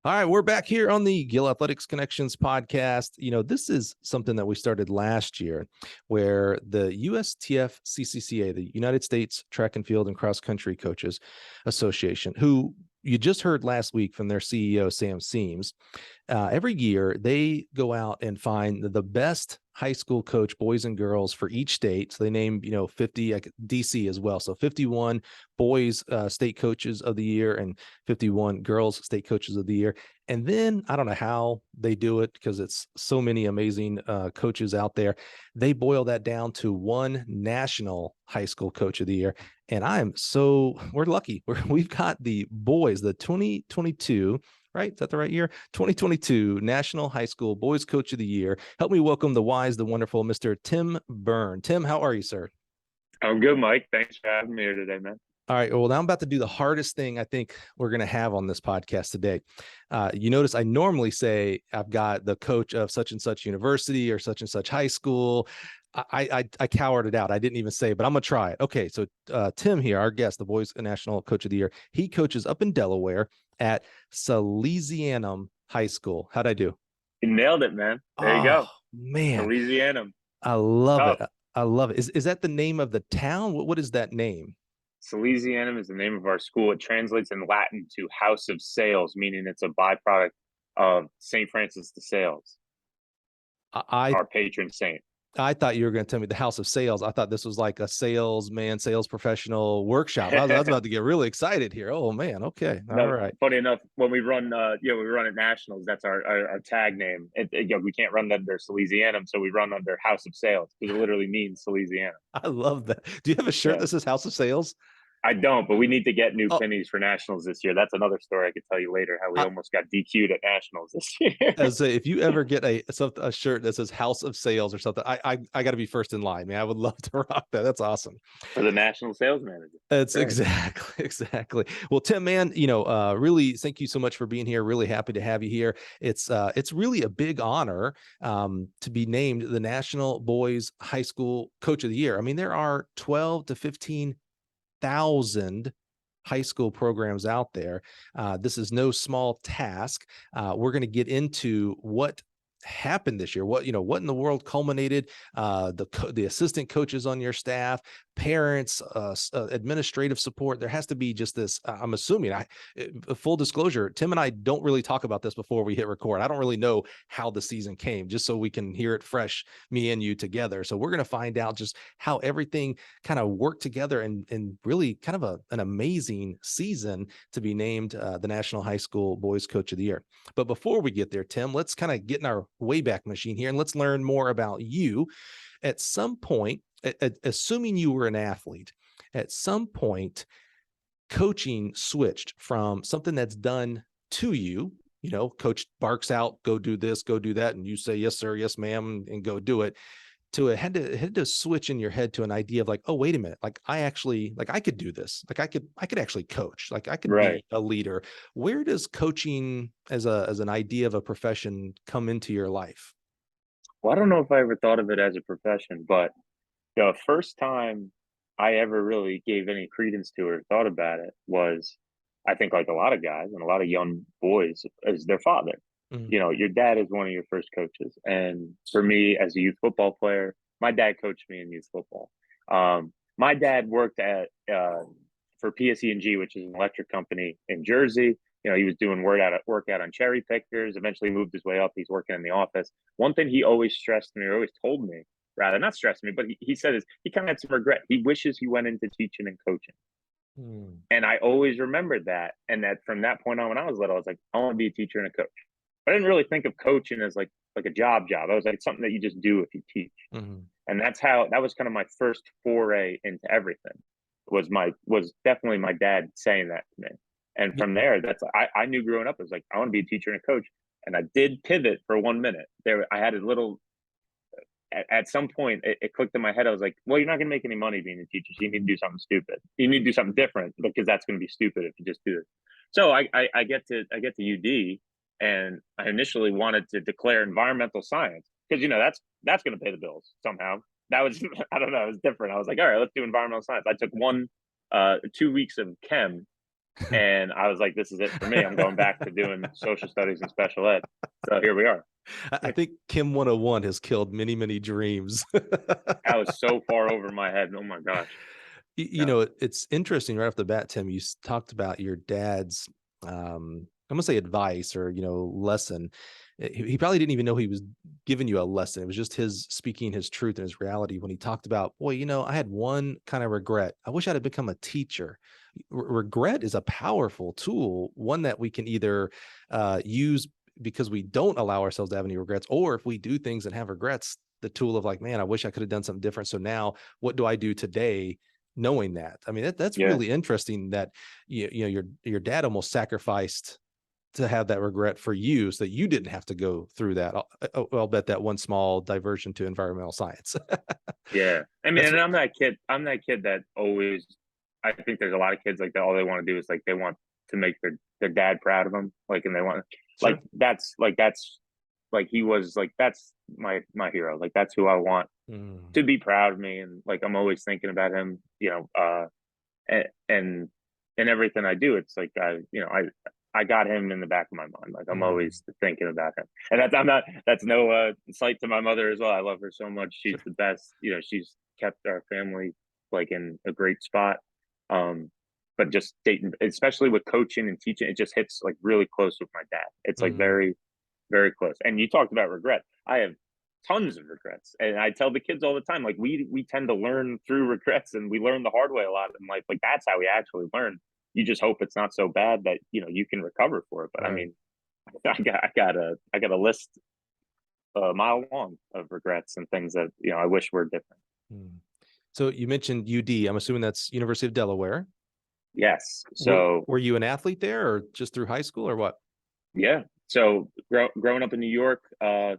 All right, we're back here on the Gill Athletics Connections podcast. This is something that we started last year where the USTFCCCA, the United States Track and Field and Cross Country Coaches Association, who you just heard last week from their CEO, Sam Seams, every year they go out and find the best high school coach, boys and girls, for each state. So they name, 50, like DC as well. So 51 boys state coaches of the year and 51 girls state coaches of the year. And then I don't know how they do it because it's so many amazing coaches out there. They boil that down to one national high school coach of the year. And we're lucky. We've got the boys, the 2022, right? Is that the right year? 2022 National High School Boys Coach of the Year. Help me welcome the wise, the wonderful Mr. Tim Byrne. Tim, how are you, sir? I'm good, Mike. Thanks for having me here today, man. All right. Well, now I'm about to do the hardest thing I think we're going to have on this podcast today. You notice I normally say I've got the coach of such and such university or such and such high school. I cowered it out. I didn't even say, but I'm going to try it. Okay. So Tim here, our guest, the Boys National Coach of the Year, he coaches up in Delaware at Salesianum High School. How'd I do? You nailed it, man. There you go. Man. Salesianum. I love it. I love it. Is that the name of the town? What is that name? Salesianum is the name of our school. It translates in Latin to House of Sales, meaning it's a byproduct of St. Francis de Sales, our patron saint. I thought you were going to tell me the House of Sales. I thought this was like a sales professional workshop. I was about to get really excited here. Oh man. Okay. All right. Funny enough, when we run, we run at nationals. That's our tag name. We can't run under Salesianum, so we run under House of Sales because it literally means Salesianum. I love that. Do you have a shirt that says House of Sales? I don't, but we need to get new pennies for nationals this year. That's another story I could tell you later, how we almost got DQ'd at nationals this year. As if you ever get a shirt that says House of Sales or something, I got to be first in line, man. I would love to rock that. That's awesome. For the national sales manager. That's right. Exactly. Well, Tim, man, really thank you so much for being here. Really happy to have you here. It's really a big honor to be named the National Boys High School Coach of the Year. I mean, there are 12 to 15,000 high school programs out there. This is no small task. We're going to get into what happened this year, what in the world culminated, the assistant coaches on your staff, parents, administrative support. There has to be just this, I'm assuming, full disclosure, Tim and I don't really talk about this before we hit record. I don't really know how the season came, just so we can hear it fresh, me and you together. So we're going to find out just how everything kind of worked together and really kind of an amazing season to be named the National High School Boys Coach of the Year. But before we get there, Tim, let's kind of get in our Wayback Machine here and let's learn more about you. At some point, assuming you were an athlete, at some point, coaching switched from something that's done to you. Coach barks out, go do this, go do that, and you say, yes, sir, yes, ma'am, and go do it. To it had to switch in your head to an idea of like, oh, wait a minute, like I could do this. Like I could actually coach. Like I could be a leader. Where does coaching as an idea of a profession come into your life? Well, I don't know if I ever thought of it as a profession, but the first time I ever really gave any credence to it or thought about it was, I think like a lot of guys and a lot of young boys, as their father. Mm-hmm. Your dad is one of your first coaches. And for me as a youth football player, my dad coached me in youth football. My dad worked for PSE&G, which is an electric company in Jersey. He was doing workout on cherry pickers, eventually moved his way up. He's working in the office. One thing he always stressed me, or always told me, rather not stressed me, but he said is he kind of had some regret. He wishes he went into teaching and coaching. And I always remembered that. And that from that point on, when I was little, I was like, I want to be a teacher and a coach. I didn't really think of coaching as like a job. I was like, it's something that you just do if you teach. Mm-hmm. And that was kind of my first foray into everything was definitely my dad saying that to me. And from there, I knew growing up, I was like, I want to be a teacher and a coach. And I did pivot for 1 minute there. I had a little, at some point it clicked in my head. I was like, well, you're not going to make any money being a teacher. So you need to do something stupid. You need to do something different because that's going to be stupid if you just do it. So I get to UD. And I initially wanted to declare environmental science because, that's going to pay the bills somehow. That was, I don't know, it was different. I was like, all right, let's do environmental science. I took 2 weeks of chem And I was like, this is it for me. I'm going back to doing social studies and special ed. So here we are. I think Kim 101 has killed many, many dreams. I was so far over my head. Oh my gosh. You No. know, it's interesting right off the bat, Tim. You talked about your dad's, I'm gonna say advice or lesson. He probably didn't even know he was giving you a lesson. It was just his speaking his truth and his reality when he talked about, boy, I had one kind of regret. I wish I'd have become a teacher. Regret is a powerful tool, one that we can either use because we don't allow ourselves to have any regrets, or if we do things and have regrets, the tool of like, man, I wish I could have done something different. So now what do I do today? Knowing that, I mean, that's Yeah. really interesting that your dad almost sacrificed to have that regret for you so that you didn't have to go through that. I'll bet that one small diversion to environmental science. Yeah. I mean, That's and I'm that kid that always, I think there's a lot of kids like that. All they want to do is like, they want to make their dad proud of them. Like, and they want, sure. that's he was like, that's my hero. Like, that's who I want to be proud of me. And like, I'm always thinking about him, and everything I do, it's like, I got him in the back of my mind. Like, I'm always thinking about him. And that's no slight to my mother as well. I love her so much. She's Sure. the best. She's kept our family like in a great spot. But just dating, especially with coaching and teaching, it just hits like really close with my dad. It's like very, very close. And you talked about regret. I have tons of regrets, and I tell the kids all the time, like, we tend to learn through regrets, and we learn the hard way a lot in life. Like, that's how we actually learn. You just hope it's not so bad that you can recover for it. But Right. I mean, I got a list a mile long of regrets and things that I wish were different. So you mentioned UD. I'm assuming that's University of Delaware. Yes. So were you an athlete there, or just through high school, or what? yeah. So growing up in New York, grew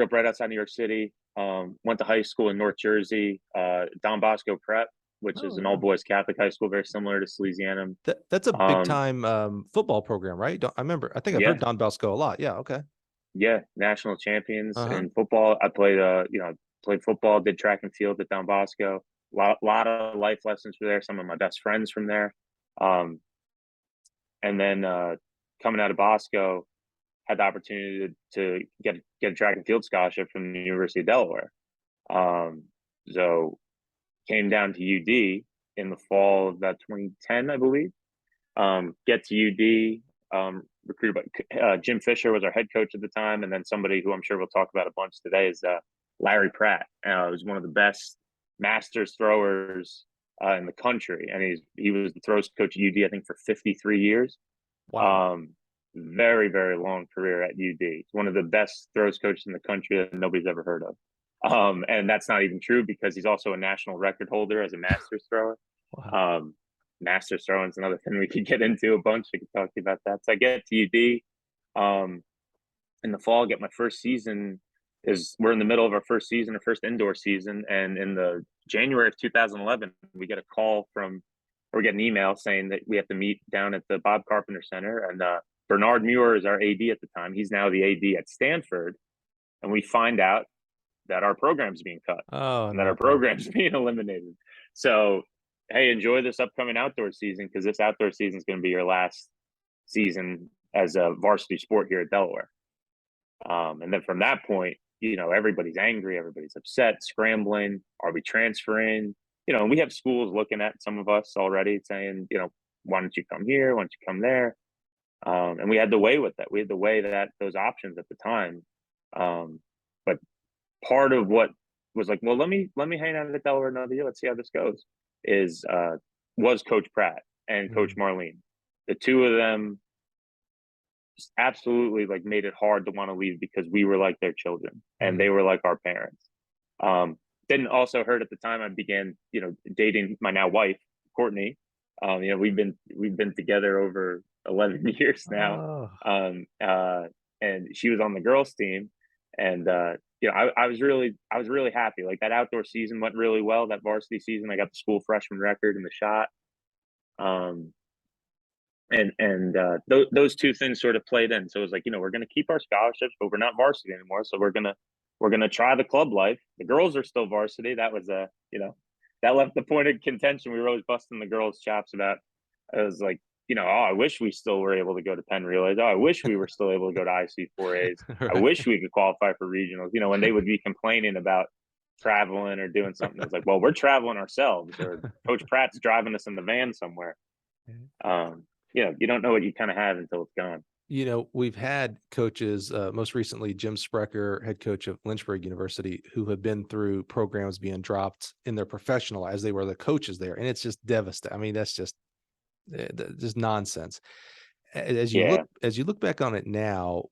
up right outside New York City. Went to high school in North Jersey, Don Bosco Prep, which is an all boys Catholic high school, very similar to Salesianum. That's a big time football program, right? I think I've heard Yeah, Don Bosco a lot. Yeah. Okay. yeah, national champions Uh-huh. in football. I played, played football, did track and field at Don Bosco. Lot of life lessons were there. Some of my best friends from there. And then coming out of Bosco, had the opportunity to get a track and field scholarship from the University of Delaware. So came down to UD in the fall of that 2010, I believe. Get to UD, recruited by Jim Fisher was our head coach at the time, and then somebody who I'm sure we'll talk about a bunch today is Larry Pratt. Was one of the best masters throwers in the country, and he was the throws coach at UD, I think, for 53 years. Wow. Very, very long career at UD. It's one of the best throws coaches in the country that nobody's ever heard of. And that's not even true, because he's also a national record holder as a Masters thrower. Wow. Masters throwing is another thing we could get into a bunch. We could talk to you about that. So I get to UD in the fall, get my first season. We're in the middle of our first season, our first indoor season, and in the January of 2011, we get a call or get an email saying that we have to meet down at the Bob Carpenter Center, and Bernard Muir is our AD at the time. He's now the AD at Stanford, and we find out that our program's being cut and that our program's being eliminated. So, hey, enjoy this upcoming outdoor season, because this outdoor season is going to be your last season as a varsity sport here at Delaware. And then from that point, everybody's angry, everybody's upset, scrambling. Are we transferring? And we have schools looking at some of us already saying, why don't you come here? Why don't you come there? And we had to weigh with that. We had to weigh those options at the time. But part of what was like, well, let me hang out at Delaware another year. Let's see how this goes. Was Coach Pratt and Coach Marlene. The two of them just absolutely like made it hard to want to leave, because we were like their children and they were like our parents. Didn't also hurt at the time. I began, dating my now wife, Courtney. We've been together over 11 years now. And she was on the girls team, and I was really happy. Like, that outdoor season went really well. That varsity season, I got the school freshman record in the shot. Those two things sort of played in. So it was like, we're going to keep our scholarships, but we're not varsity anymore. So we're going to try the club life. The girls are still varsity. That was that left the point of contention. We were always busting the girls' chops about, I was like, oh, I wish we still were able to go to Penn Relays. Oh, I wish we were still able to go to IC4As. I Right. wish we could qualify for regionals. When they would be complaining about traveling or doing something, it's like, well, we're traveling ourselves, or Coach Pratt's driving us in the van somewhere. You don't know what you kind of have until it's gone. We've had coaches, most recently Jim Sprecher, head coach of Lynchburg University, who have been through programs being dropped in their professional as they were the coaches there. And it's just devastating. I mean, that's just nonsense. As you look back on it now,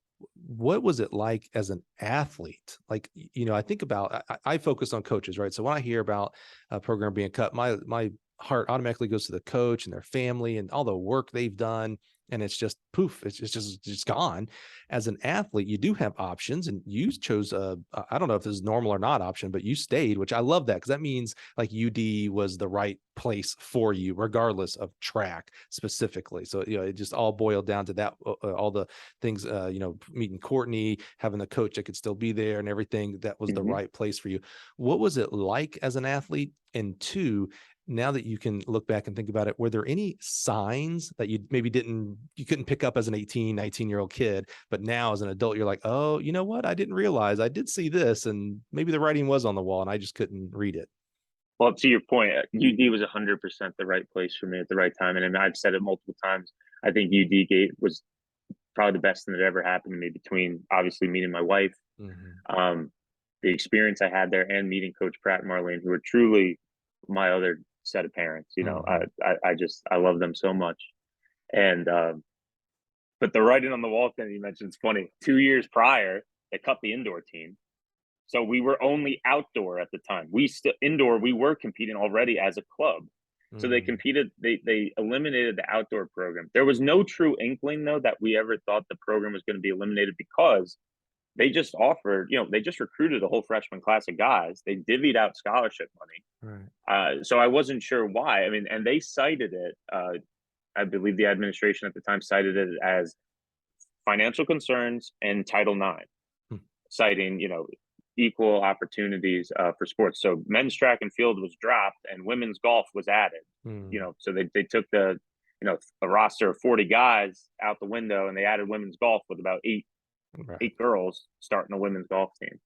what was it like as an athlete? Like, I think about, I focus on coaches, right? So when I hear about a program being cut, my heart automatically goes to the coach and their family and all the work they've done. And it's just poof, it's just gone. As an athlete, you do have options, and you chose I don't know if this is normal or not option, but you stayed, which I love that, because that means like UD was the right place for you, regardless of track specifically. So, it just all boiled down to that, all the things, meeting Courtney, having the coach that could still be there and everything, that was the right place for you. What was it like as an athlete? And two, now that you can look back and think about it, were there any signs that you maybe you couldn't pick up as an 18, 19-year-old kid, but now as an adult, you're like, oh, you know what? I didn't realize I did see this, and maybe the writing was on the wall and I just couldn't read it. Well, to your point, UD was 100% the right place for me at the right time. And I've said it multiple times. I think UD Gate was probably the best thing that ever happened to me, between obviously meeting my wife, the experience I had there, and meeting Coach Pratt and Marlene, who were truly my other set of parents. I love them so much. And but the writing on the wall thing you mentioned is funny. 2 years prior, they cut the indoor team, so we were only outdoor at the time. We were competing already as a club. So they competed, they eliminated the outdoor program. There was no true inkling, though, that we ever thought the program was going to be eliminated, because they just offered, they just recruited a whole freshman class of guys. They divvied out scholarship money. Right. So I wasn't sure why. I mean, and they cited it. I believe the administration at the time cited it as financial concerns and Title IX, citing, equal opportunities for sports. So men's track and field was dropped and women's golf was added. So they took the, a roster of 40 guys out the window, and they added women's golf with about eight girls starting a women's golf team.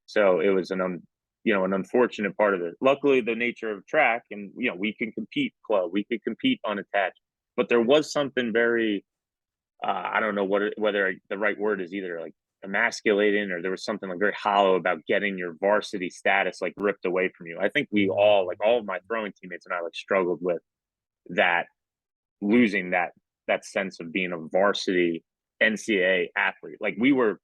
So it was an unfortunate part of it. Luckily, the nature of track, and we can compete club, we could compete unattached, but there was something very, I don't know whether the right word is either like emasculating, or there was something like very hollow about getting your varsity status like ripped away from you. I think we all, like all of my throwing teammates and I, like struggled with that, losing that sense of being a varsity NCAA athlete. Like, we were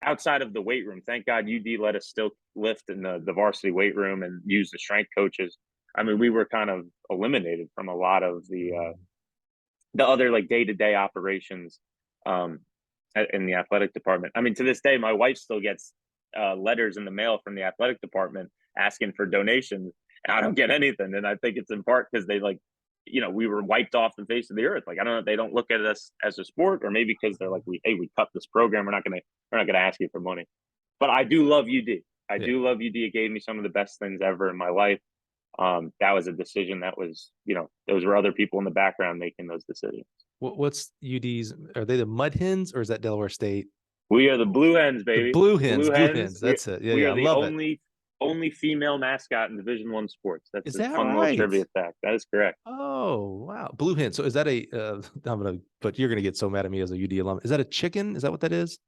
outside of the weight room. Thank God UD let us still lift in the varsity weight room and use the strength coaches. I mean, we were kind of eliminated from a lot of the other like day-to-day operations in the athletic department. I mean, to this day, my wife still gets letters in the mail from the athletic department asking for donations, and I don't get anything. And I think it's in part because they we were wiped off the face of the earth. Like, I don't know, they don't look at us as a sport, or maybe because they're like, we cut this program. We're not gonna ask you for money. But I do love UD. I do love UD. It gave me some of the best things ever in my life. That was a decision that was, those were other people in the background making those decisions. What's UD's? Are they the Mud Hens, or is that Delaware State? We are the Blue Hens, baby. The Blue Hens. That's it. Yeah, we I are the love it. only female mascot in Division I sports. That's Is a that fun right? little trivia fact. That is correct. Oh, wow. Blue Hen. So is that but you're going to get so mad at me as a UD alum. Is that a chicken? Is that what that is?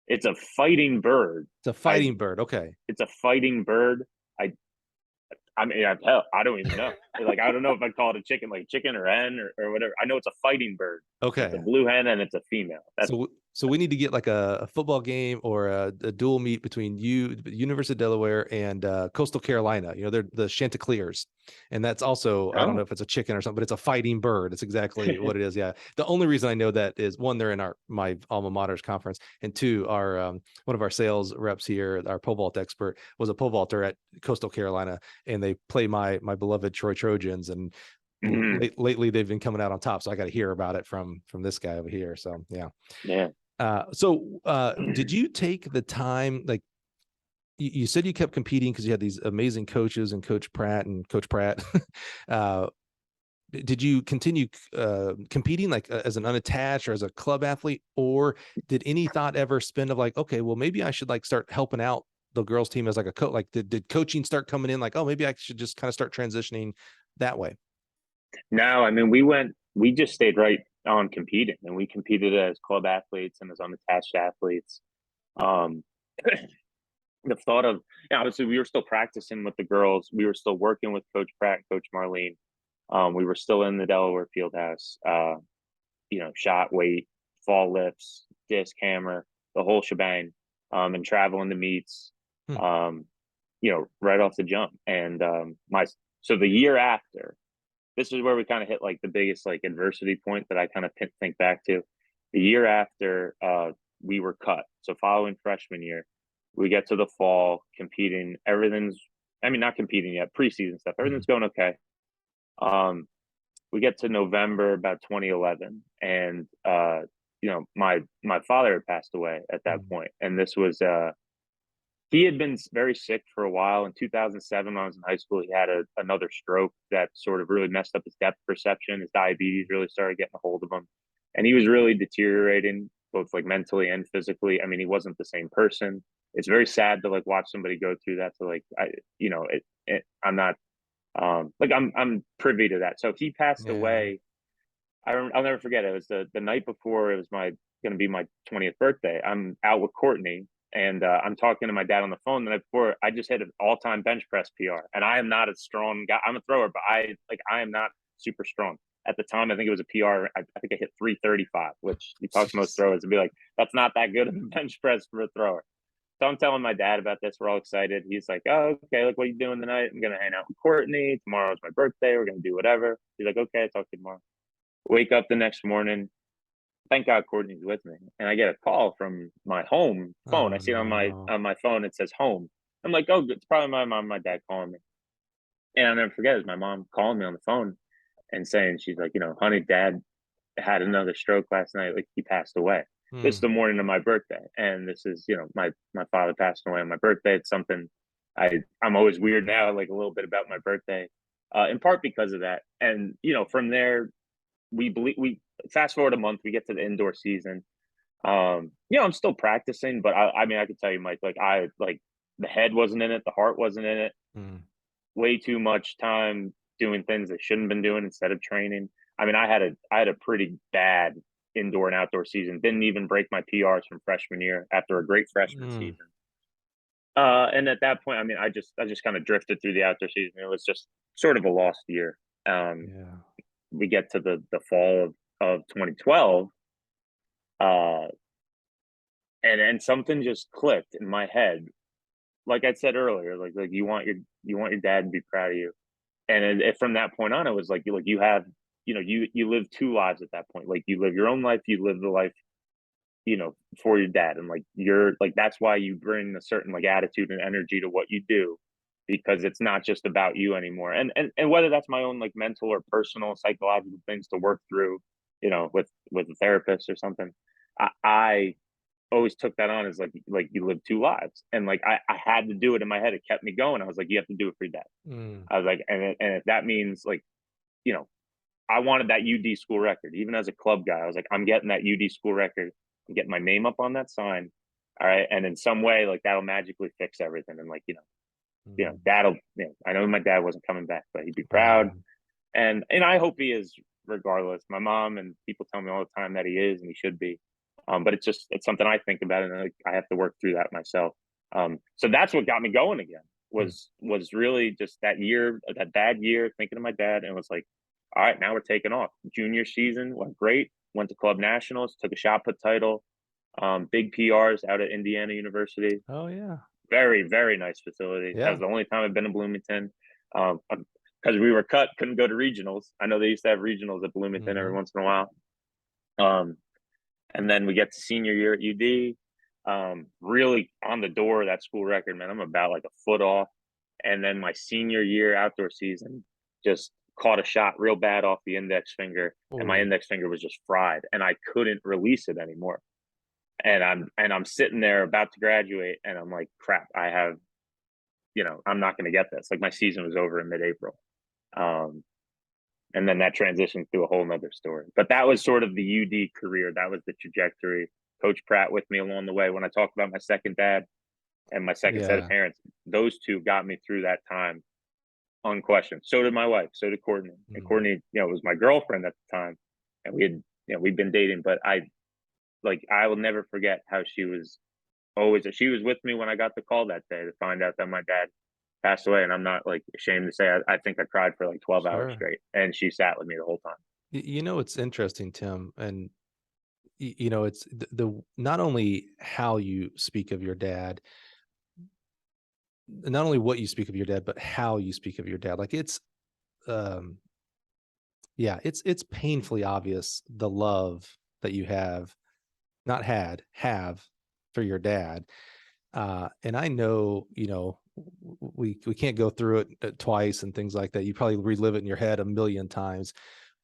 It's a fighting bird. It's a fighting bird. Okay. It's a fighting bird. I mean, I don't even know. Like, I don't know if I'd call it a chicken, like chicken or hen or whatever. I know it's a fighting bird. Okay. It's a blue hen and it's a female. So we need to get like a football game or a dual meet between University of Delaware and Coastal Carolina. They're the Chanticleers, and that's also, I don't know if it's a chicken or something, but it's a fighting bird. It's exactly what it is. Yeah. The only reason I know that is, one, they're in my alma mater's conference, and two, our one of our sales reps here, our pole vault expert, was a pole vaulter at Coastal Carolina, and they play my beloved Troy Trojans, and lately they've been coming out on top. So I got to hear about it from this guy over here. So yeah. Did you take the time, like you said you kept competing because you had these amazing coaches and Coach Pratt. Did did you continue competing like as an unattached or as a club athlete, or did any thought ever spin of like, okay, well, maybe I should like start helping out the girls team as like a coach? Like did coaching start coming in like, oh, maybe I should just kind of start transitioning that way? No, I mean, we just stayed right on competing, and we competed as club athletes and as unattached athletes. Um, the thought of, obviously we were still practicing with the girls. We were still working with Coach Pratt and Coach Marlene. We were still in the Delaware field house, shot, weight, fall lifts, disc, hammer, the whole shebang, and traveling to meets, Hmm. right off the jump. And so the year after, this is where we kind of hit like the biggest like adversity point that I kind of think back to. The year after we were cut, so following freshman year, we get to the fall competing. Not competing yet, preseason stuff. Everything's going okay. We get to November about 2011, and my father had passed away at that point, and this was he had been very sick for a while. In 2007, when I was in high school, he had another stroke that sort of really messed up his depth perception. His diabetes really started getting a hold of him, and he was really deteriorating both like mentally and physically. I mean, he wasn't the same person. It's very sad to like watch somebody go through that. To like, I'm not I'm privy to that. So he passed away. I'll never forget it. It was the night before it was going to be my 20th birthday. I'm out with Courtney, and I'm talking to my dad on the phone the night before. I just hit an all-time bench press PR, and I am not a strong guy. I'm a thrower, but I am not super strong. At the time, I think it was a PR. I think I hit 335, which you talk to most throwers and be like, that's not that good of a bench press for a thrower. So I'm telling my dad about this. We're all excited. He's like, oh, okay, like, what are you doing tonight? I'm going to hang out with Courtney. Tomorrow's my birthday. We're going to do whatever. He's like, okay, I'll talk to you tomorrow. Wake up the next morning. Thank God Courtney's with me. And I get a call from my home phone. I see it on my phone. It says home. I'm like, oh, it's probably my mom and my dad calling me. And I'll never forget it. My mom calling me on the phone and saying, she's like, honey, dad had another stroke last night. Like, he passed away. This is the morning of my birthday, and this is my father passed away on my birthday. It's something I'm always weird now, like a little bit about my birthday, in part because of that. And from there, we fast forward a month, we get to the indoor season. I'm still practicing, but I could tell you, Mike, like the head wasn't in it, the heart wasn't in it. Way too much time doing things I shouldn't have been doing instead of training. I mean, I had a pretty bad indoor and outdoor season. Didn't even break my PRs from freshman year after a great freshman season. And at that point, I just kind of drifted through the outdoor season. It was just sort of a lost year. We get to the fall of 2012, and something just clicked in my head. Like I said earlier, like you want your dad to be proud of you, and from that point on, it was like you have. You live two lives at that point. Like, you live your own life, you live the life, for your dad. And like, you're like, that's why you bring a certain like attitude and energy to what you do, because it's not just about you anymore. And whether that's my own like mental or personal psychological things to work through, with a therapist or something, I always took that on as like you live two lives. And like, I had to do it in my head. It kept me going. I was like, you have to do it for your dad. I was like, and if that means like, I wanted that UD school record. Even as a club guy, I was like, I'm getting that UD school record. I'm getting my name up on that sign. All right. And in some way, like, that'll magically fix everything. And like, that'll, I know my dad wasn't coming back, but he'd be proud. And I hope he is, regardless. My mom and people tell me all the time that he is, and he should be. But it's something I think about, and I have to work through that myself. So that's what got me going again, was really just that bad year, thinking of my dad, and was like, all right, now we're taking off. Junior season went great. Went to club nationals, took a shot put title, big PRs out at Indiana University. Oh yeah, very, very nice facility. Yeah. That was the only time I've been in Bloomington, because we were cut, couldn't go to regionals. I know they used to have regionals at Bloomington every once in a while. And then we get to senior year at UD, really on the door of that school record, man. I'm about like a foot off. And then my senior year outdoor season, just caught a shot real bad off the index finger, and my index finger was just fried, and I couldn't release it anymore. And I'm sitting there about to graduate, and I'm like, crap, I have, I'm not going to get this. Like, my season was over in mid-April. And then that transitioned to a whole nother story. But that was sort of the UD career. That was the trajectory. Coach Pratt with me along the way. When I talk about my second dad and my second set of Yeah. parents, those two got me through that time unquestioned. So did my wife. So did Courtney. And Mhm. Courtney, was my girlfriend at the time. And we had, we'd been dating, but I will never forget how she was with me when I got the call that day to find out that my dad passed away. And I'm not like ashamed to say, I think I cried for like 12 hours Sure. straight. And she sat with me the whole time. It's interesting, Tim, and it's the not only how you speak of your dad, not only what you speak of your dad, but how you speak of your dad. Like um, yeah, it's painfully obvious the love that you have for your dad. And I know, we can't go through it twice and things like that. You probably relive it in your head a million times,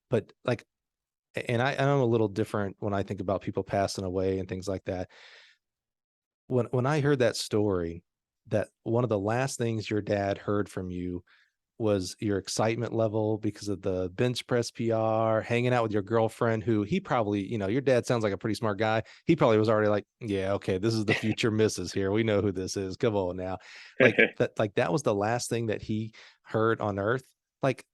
but like, and I'm a little different when I think about people passing away and things like that. When I heard that story, that one of the last things your dad heard from you was your excitement level because of the bench press PR, hanging out with your girlfriend, who he probably, your dad sounds like a pretty smart guy. He probably was already like, yeah, okay, this is the future missus here. We know who this is. Come on now. Like that was the last thing that he heard on earth. Like,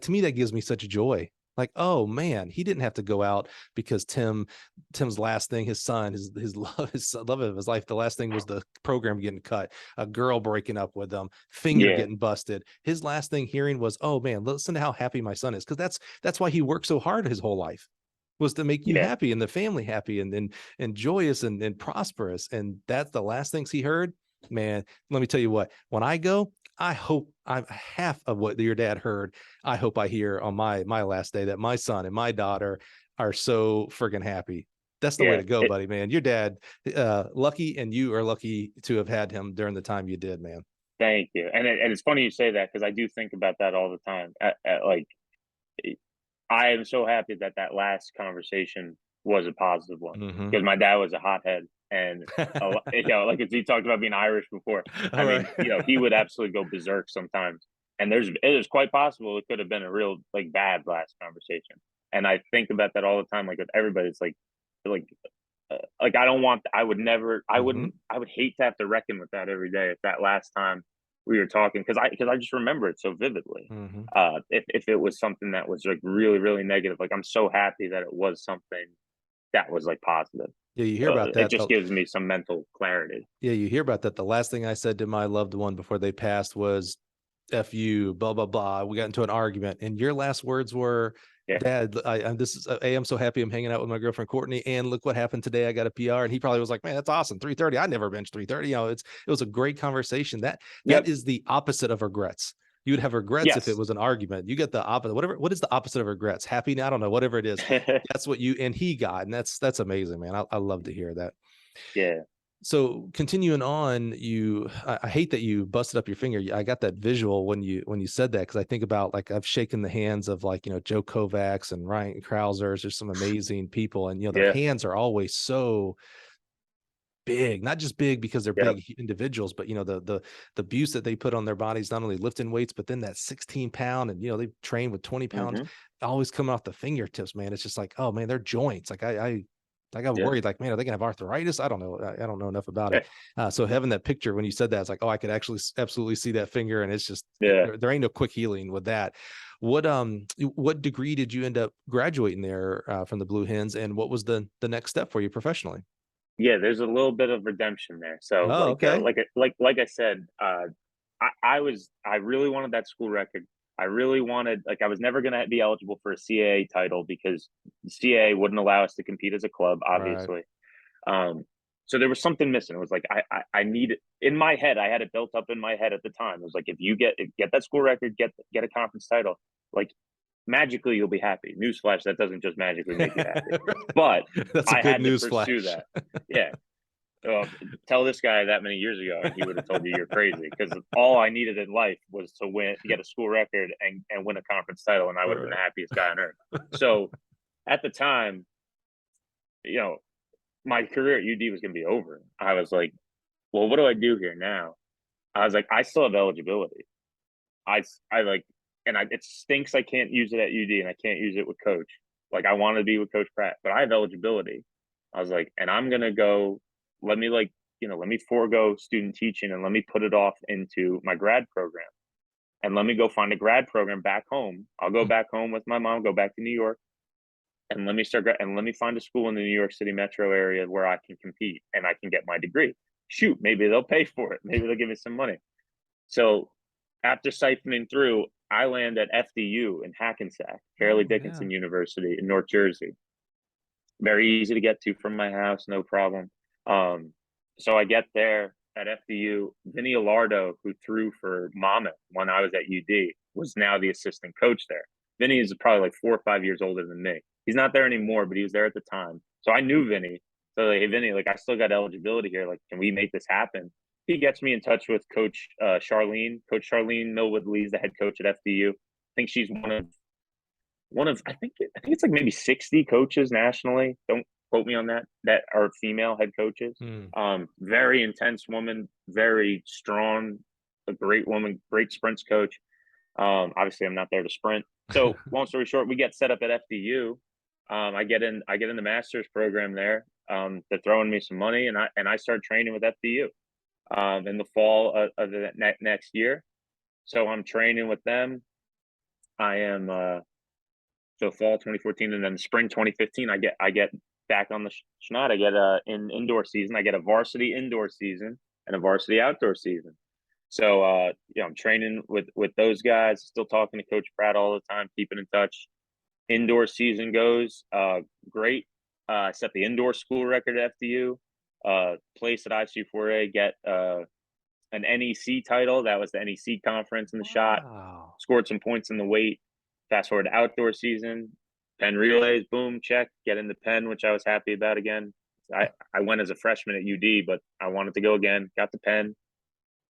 to me, that gives me such joy. Like, oh man, he didn't have to go out because Tim's last thing, his son, his love of his life, the last thing was the program getting cut, a girl breaking up with him, finger Yeah. getting busted. His last thing hearing was, oh man, listen to how happy my son is. Cause that's why he worked so hard his whole life, was to make you Yeah. happy and the family happy and joyous and prosperous. And that's the last things he heard. Man, let me tell you what, when I go, I hope I'm half of what your dad heard. I hope I hear on my last day that my son and my daughter are so friggin' happy. That's the way Yeah. to go, buddy, man. Your dad, lucky, and you are lucky to have had him during the time you did, man. Thank you. And it's funny you say that because I do think about that all the time. I am so happy that that last conversation was a positive one Mm-hmm. because my dad was a hothead. And, like as he talked about being Irish before, All I right. mean, he would absolutely go berserk sometimes. And it is quite possible it could have been a real like bad last conversation. And I think about that all the time, like with everybody. It's like, I don't want, I would never, Mm-hmm. I would hate to have to reckon with that every day if that last time we were talking, because I just remember it so vividly. Mm-hmm. If it was something that was like really, really negative, like I'm so happy that it was something that was like positive. Yeah, you hear about It that. just gives me some mental clarity. Yeah, you hear about that. The last thing I said to my loved one before they passed was F you, blah, blah, blah. We got into an argument. And your last words were, Yeah. Dad, I'm so happy I'm hanging out with my girlfriend Courtney. And look what happened today. I got a PR. And he probably was like, man, that's awesome. 330. I never benched 330. It was a great conversation. That Yep. is the opposite of regrets. You would have regrets if it Yes. was an argument. You get the opposite. What is the opposite of regrets? Happy? I don't know, whatever it is. That's what and he got. And that's amazing, man. I love to hear that. Yeah. So continuing on, I hate that you busted up your finger. I got that visual when you said that, because I think about, like, I've shaken the hands of, like, Joe Kovacs and Ryan Krausers. There's some amazing people, and their Yeah. hands are always so big, not just big because they're Yep. big individuals, but the abuse that they put on their bodies, not only lifting weights, but then that 16 pound, and they train with 20 pounds Hmm. always coming off the fingertips, man. It's just like, oh man, their joints. Like I got Yeah. worried, like, man, are they gonna have arthritis? I don't know. I don't know enough about it. So having that picture when you said that, it's like, oh, I could actually absolutely see that finger, and it's just Yeah. there ain't no quick healing with that. What degree did you end up graduating there from the Blue Hens, and what was the next step for you professionally? Yeah. There's a little bit of redemption there. So Oh, okay. like I said, I really wanted that school record. I really wanted, like, I was never going to be eligible for a CAA title because the CAA wouldn't allow us to compete as a club, Right. obviously. Um, so there was something missing. It was like I needed, in my head, I had it built up in my head at the time. It was like, if you get that school record, get a conference title, like magically you'll be happy. Newsflash, that doesn't just magically make you happy. But That's a I good had to news pursue flash. that. Yeah. Tell this guy that many years ago, and he would have told you you're crazy, because all I needed in life was to get a school record and win a conference title, and I would have been the Right. happiest guy on earth. So at the time, you know, my career at UD was going to be over. I was like, well, what do I do here now? I was like, I still have eligibility. I like and it stinks I can't use it at UD and I can't use it with coach. Like I want to be with Coach Pratt, but I have eligibility. I was like, and I'm gonna go, let me let me forego student teaching and let me put it off into my grad program. And let me go find a grad program back home. I'll go back home with my mom, go back to New York, and let me find a school in the New York City metro area where I can compete and I can get my degree. Shoot, maybe they'll pay for it. Maybe they'll give me some money. So after siphoning through, I land at FDU in Hackensack, Fairleigh Dickinson University in North Jersey. Very easy to get to from my house, no problem. So I get there at FDU. Vinny Alardo, who threw for Monmouth when I was at UD, was now the assistant coach there. Vinny is probably like 4 or 5 years older than me. He's not there anymore, but he was there at the time. So I knew Vinny. So like, hey, Vinny, like I still got eligibility here. Like, can we make this happen? He gets me in touch with Coach Charlene. Coach Charlene Millwood-Lee's the head coach at FDU. I think she's one of I think it's like maybe 60 coaches nationally. Don't quote me on that are female head coaches. Very intense woman, very strong, a great woman, great sprints coach. Obviously I'm not there to sprint. So long story short, we get set up at FDU. I get in the master's program there. They're throwing me some money and I start training with FDU in the fall of the next year. So I'm training with them. I am so fall 2014 and then spring 2015 I get back on the schneid. I get in indoor season. I get a varsity indoor season and a varsity outdoor season. So I'm training with those guys, still talking to Coach Pratt all the time, keeping in touch. Indoor season goes great. I set the indoor school record at FDU. Place at IC4A, get an NEC title. That was the NEC conference in the shot. Scored some points in the weight. Fast forward to outdoor season, Penn relays, boom, check, get in the Penn, which I was happy about again. I went as a freshman at UD, but I wanted to go again, got the Penn,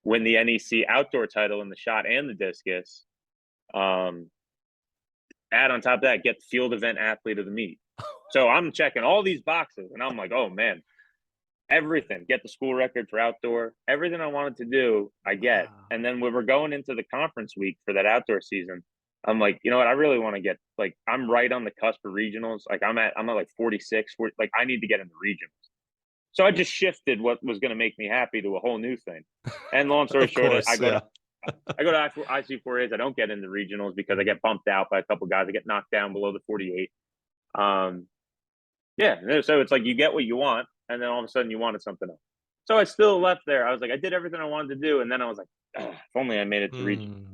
win the NEC outdoor title in the shot and the discus. Add on top of that, get the field event athlete of the meet. So I'm checking all these boxes and I'm like, oh man, everything, get the school record for outdoor, everything I wanted to do, I get. And then when we're going into the conference week for that outdoor season, I'm like, you know what? I really want to get I'm right on the cusp of regionals. Like I'm at like 46. Like I need to get into regionals. So I just shifted what was going to make me happy to a whole new thing. And long story short, I go to IC4As. I don't get into regionals because I get bumped out by a couple guys. I get knocked down below the 48. So it's like you get what you want, and then all of a sudden you wanted something else. So I still left there. I was like, I did everything I wanted to do, and then I was like, if only I made it to regionals.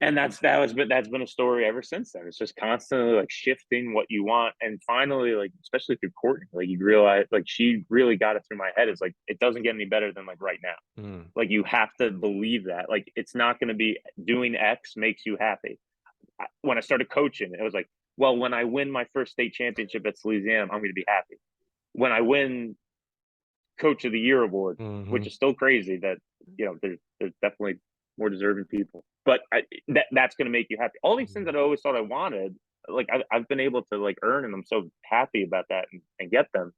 And that's been a story ever since then. It's just constantly like shifting what you want. And finally, like, especially through Courtney, like you realize, like she really got it through my head. It's like, it doesn't get any better than like right now. Like you have to believe that. Like it's not going to be doing X makes you happy. When I started coaching, it was like, well, when I win my first state championship at Salesianum, I'm going to be happy. When I win Coach of the Year award, which is still crazy that, there's definitely more deserving people, but that's going to make you happy. All these things that I always thought I wanted, like I've been able to like earn, and I'm so happy about that and get them.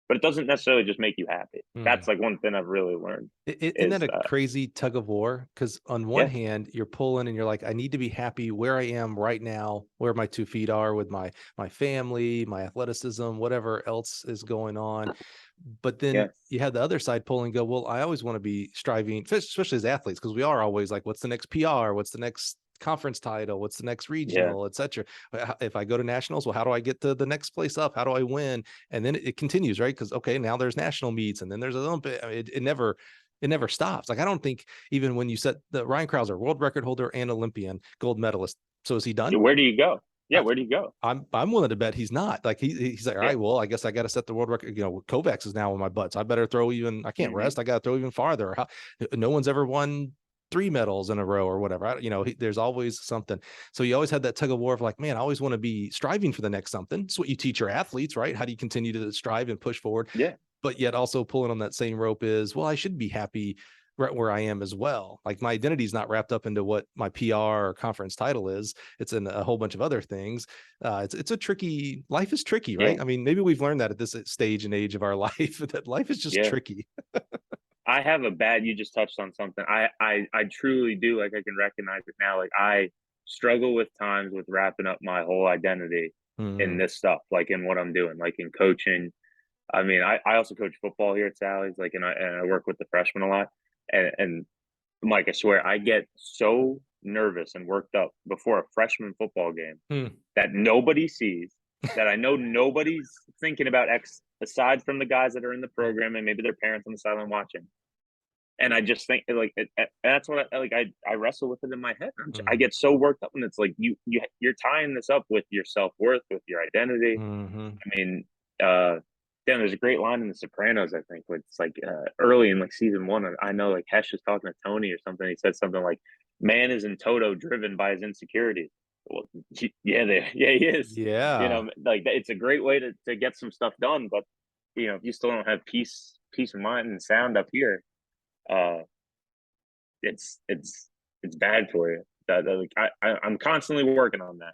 But it doesn't necessarily just make you happy. That's like one thing I've really learned. Isn't that a crazy tug of war? Because on one hand, you're pulling and you're like, I need to be happy where I am right now, where my 2 feet are with my family, my athleticism, whatever else is going on. But then you have the other side pull and go, well, I always want to be striving, especially as athletes, because we are always like, what's the next PR? What's the next conference title? What's the next regional, et cetera? If I go to nationals, well, how do I get to the next place up? How do I win? And then it continues, right? Because, okay, now there's national meets and then there's Olympic. It never stops. Like, I don't think even when you set the Ryan Krauser, world record holder and Olympian, gold medalist. So is he done? Where do you go? Yeah, where do you go? I'm willing to bet he's not. Like he's like, all right, well, I guess I got to set the world record. Kovacs is now on my butt, so I better throw even. I can't rest. I got to throw even farther. No one's ever won 3 medals in a row or whatever. There's always something. So you always had that tug of war of like, man, I always want to be striving for the next something. It's what you teach your athletes, right? How do you continue to strive and push forward? Yeah. But yet also pulling on that same rope is, well, I should be happy right where I am as well. Like my identity is not wrapped up into what my PR or conference title is. It's in a whole bunch of other things. It's a tricky, life is tricky, right? I mean, maybe we've learned that at this stage and age of our life, that life is just tricky. You just touched on something. I truly do. Like I can recognize it now. Like struggle with times with wrapping up my whole identity in this stuff, like in what I'm doing, like in coaching. I mean, I also coach football here at Sally's, like, and I work with the freshmen a lot. And Mike, I swear, I get so nervous and worked up before a freshman football game that nobody sees, that I know nobody's thinking about aside from the guys that are in the program and maybe their parents on the sideline watching. And I just think like that's what I wrestle with it in my head. I get so worked up, and it's like you're tying this up with your self-worth, with your identity. I mean, then there's a great line in The Sopranos, I think, where it's like early in like season 1. I know like Hesh is talking to Tony or something. He said something like, "Man is in toto driven by his insecurities." Well, yeah, he is. Yeah. You know, like it's a great way to get some stuff done. But you know, if you still don't have peace of mind and sound up here, it's bad for you. Like I'm constantly working on that.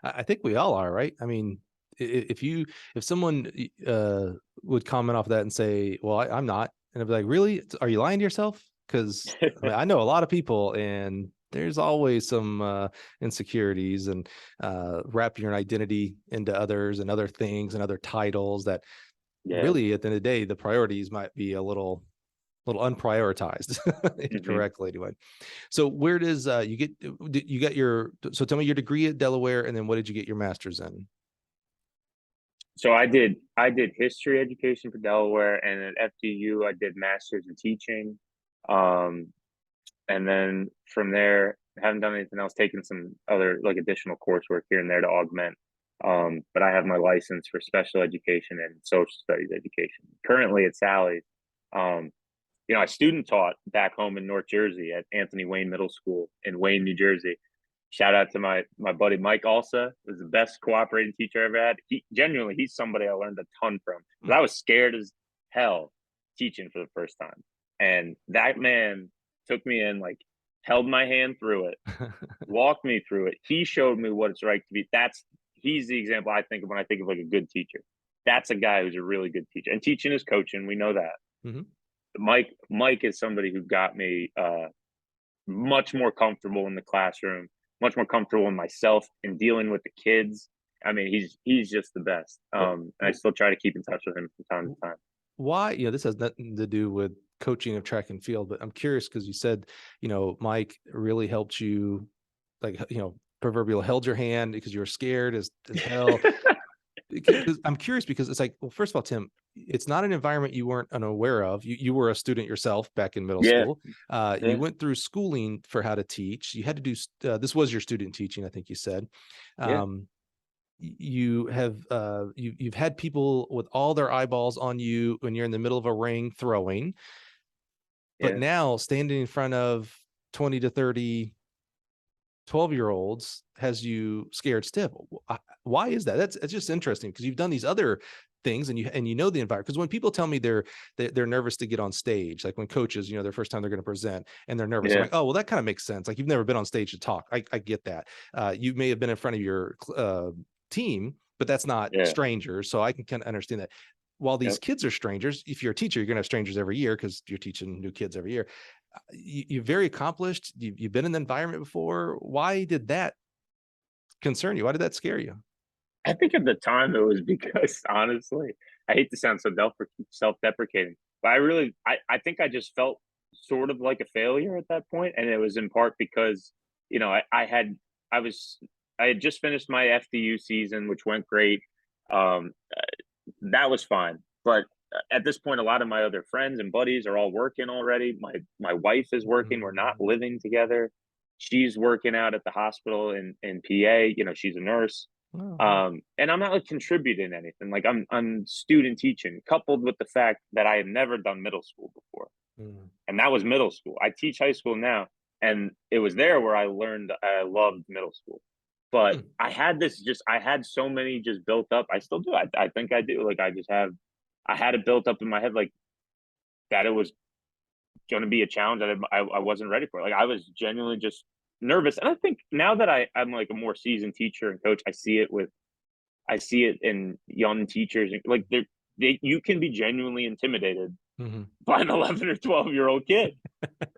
I think we all are, right? I mean, if someone would comment off that and say, well, I'm not, and I'd be like, really? Are you lying to yourself? Because I mean, I know a lot of people, and there's always some insecurities and wrapping your identity into others and other things and other titles that really at the end of the day, the priorities might be a little unprioritized correctly anyway. So where does you got your, so tell me your degree at Delaware, and then what did you get your master's in? So I did history education for Delaware, and at FDU I did master's in teaching. And then from there, I haven't done anything else, taken some other like additional coursework here and there to augment. But I have my license for special education and social studies education currently at Sally's. You know, I student taught back home in North Jersey at Anthony Wayne Middle School in Wayne, New Jersey. Shout out to my buddy Mike Alsa, was the best cooperating teacher I ever had. He's somebody I learned a ton from. But I was scared as hell teaching for the first time. And that man took me in, like, held my hand through it, walked me through it. He showed me what it's like to be. He's the example I think of when I think of like a good teacher. That's a guy who's a really good teacher. And teaching is coaching. We know that. Mike is somebody who got me much more comfortable in the classroom, much more comfortable in myself and dealing with the kids. I mean, he's just the best. And I still try to keep in touch with him from time to time. Why? You know, this has nothing to do with coaching of track and field, but I'm curious because you said, you know, Mike really helped you, like, you know, proverbial held your hand because you were scared as hell. I'm curious because it's like, well, first of all, Tim, it's not an environment you weren't unaware of. You were a student yourself back in middle school. You went through schooling for how to teach. You had to do, this was your student teaching, I think you said. You have, you've had people with all their eyeballs on you when you're in the middle of a ring throwing, but now standing in front of 20 to 30 12-year-olds has you scared stiff. Why is that? It's just interesting because you've done these other things and you know the environment. Because when people tell me they're nervous to get on stage, like when coaches, you know, their first time they're going to present and they're nervous, I'm like, oh, well, that kind of makes sense. Like, you've never been on stage to talk. I get that. You may have been in front of your team, but that's not strangers. So I can kind of understand that. While these kids are strangers, if you're a teacher, you're going to have strangers every year because you're teaching new kids every year. You're very accomplished. You've been in the environment before. Why did that concern you? Why did that scare you? I think at the time it was because, honestly, I hate to sound so self-deprecating, but I think I just felt sort of like a failure at that point. And it was in part because, you know, I had just finished my FDU season, which went great. That was fine. But at this point, a lot of my other friends and buddies are all working already. My wife is working. We're not living together. She's working out at the hospital in PA. You know, she's a nurse. And I'm not like contributing anything. Like I'm student teaching, coupled with the fact that I had never done middle school before. And that was middle school. I teach high school now. And it was there where I learned I loved middle school. But I had so many just built up. I still do. I think I do. Like, I had it built up in my head, like, that it was going to be a challenge that I wasn't ready for. Like, I was genuinely just nervous. And I think now that I'm like a more seasoned teacher and coach, I see it in young teachers. Like, you can be genuinely intimidated by an 11 or 12-year-old kid.